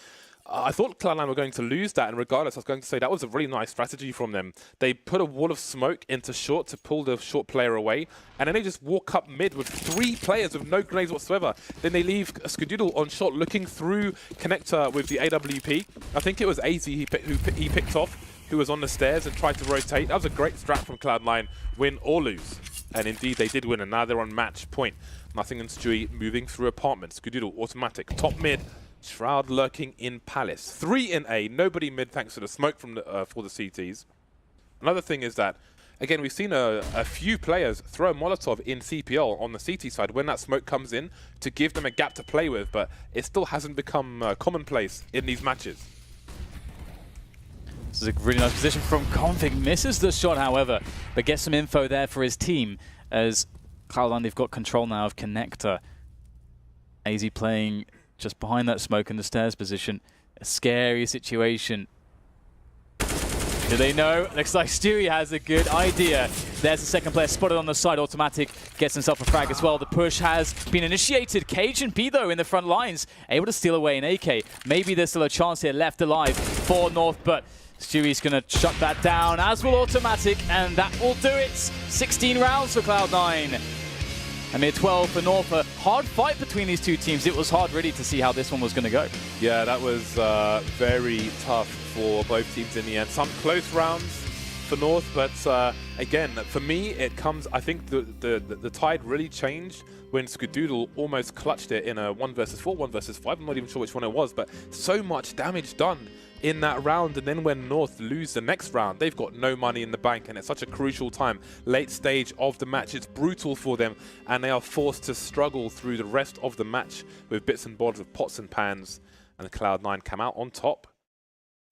I thought Cloud9 were going to lose that, and regardless, I was going to say that was a really nice strategy from them. They put a wall of smoke into short to pull the short player away, and then they just walk up mid with 3 players with no grenades whatsoever. Then they leave Skadoodle on short, looking through connector with the AWP. I think it was AZ he picked off, who was on the stairs and tried to rotate. That was a great strat from Cloud9, win or lose. And indeed, they did win, and now they're on match point. Nothing and Stewie moving through apartments. Skadoodle, Automatic, top mid. Shroud lurking in Palace. 3 in A, nobody mid thanks to the smoke from for the CTs. Another thing is that, again, we've seen a few players throw a Molotov in CPL on the CT side when that smoke comes in to give them a gap to play with, but it still hasn't become commonplace in these matches. This is a really nice position from Config. Misses the shot, however, but gets some info there for his team as Cloud9, they've got control now of connector. AZ playing just behind that smoke in the stairs position. A scary situation. Do they know? Looks like Stewie has a good idea. There's the second player spotted on the side. Automatic gets himself a frag as well. The push has been initiated. Cajun B, though, in the front lines, able to steal away an AK. Maybe there's still a chance here left alive for North, but Stewie's going to shut that down, as will Automatic, and that will do it. 16 rounds for Cloud9. And mid 12 for North. A hard fight between these two teams. It was hard, really, to see how this one was going to go. Yeah, that was very tough for both teams in the end. Some close rounds for North, but again, for me, it comes. I think the tide really changed when Skadoodle almost clutched it in a 1 versus 4, 1 versus 5. I'm not even sure which one it was, but so much damage done in that round. And then when North lose the next round, they've got no money in the bank, and it's such a crucial time, late stage of the match. It's brutal for them, and they are forced to struggle through the rest of the match with bits and bobs of pots and pans, and Cloud9 come out on top.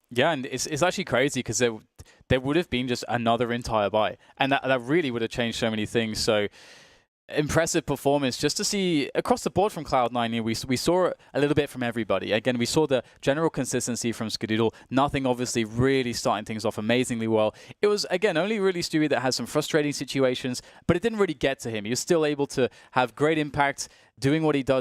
Yeah, and it's actually crazy because there would have been just another entire buy, and that really would have changed so many things. So impressive performance just to see across the board from Cloud9. We saw a little bit from everybody. Again, we saw the general consistency from Skadoodle. Nothing obviously really starting things off amazingly well. It was, again, only really Stewie that had some frustrating situations, but it didn't really get to him. He was still able to have great impact doing what he does.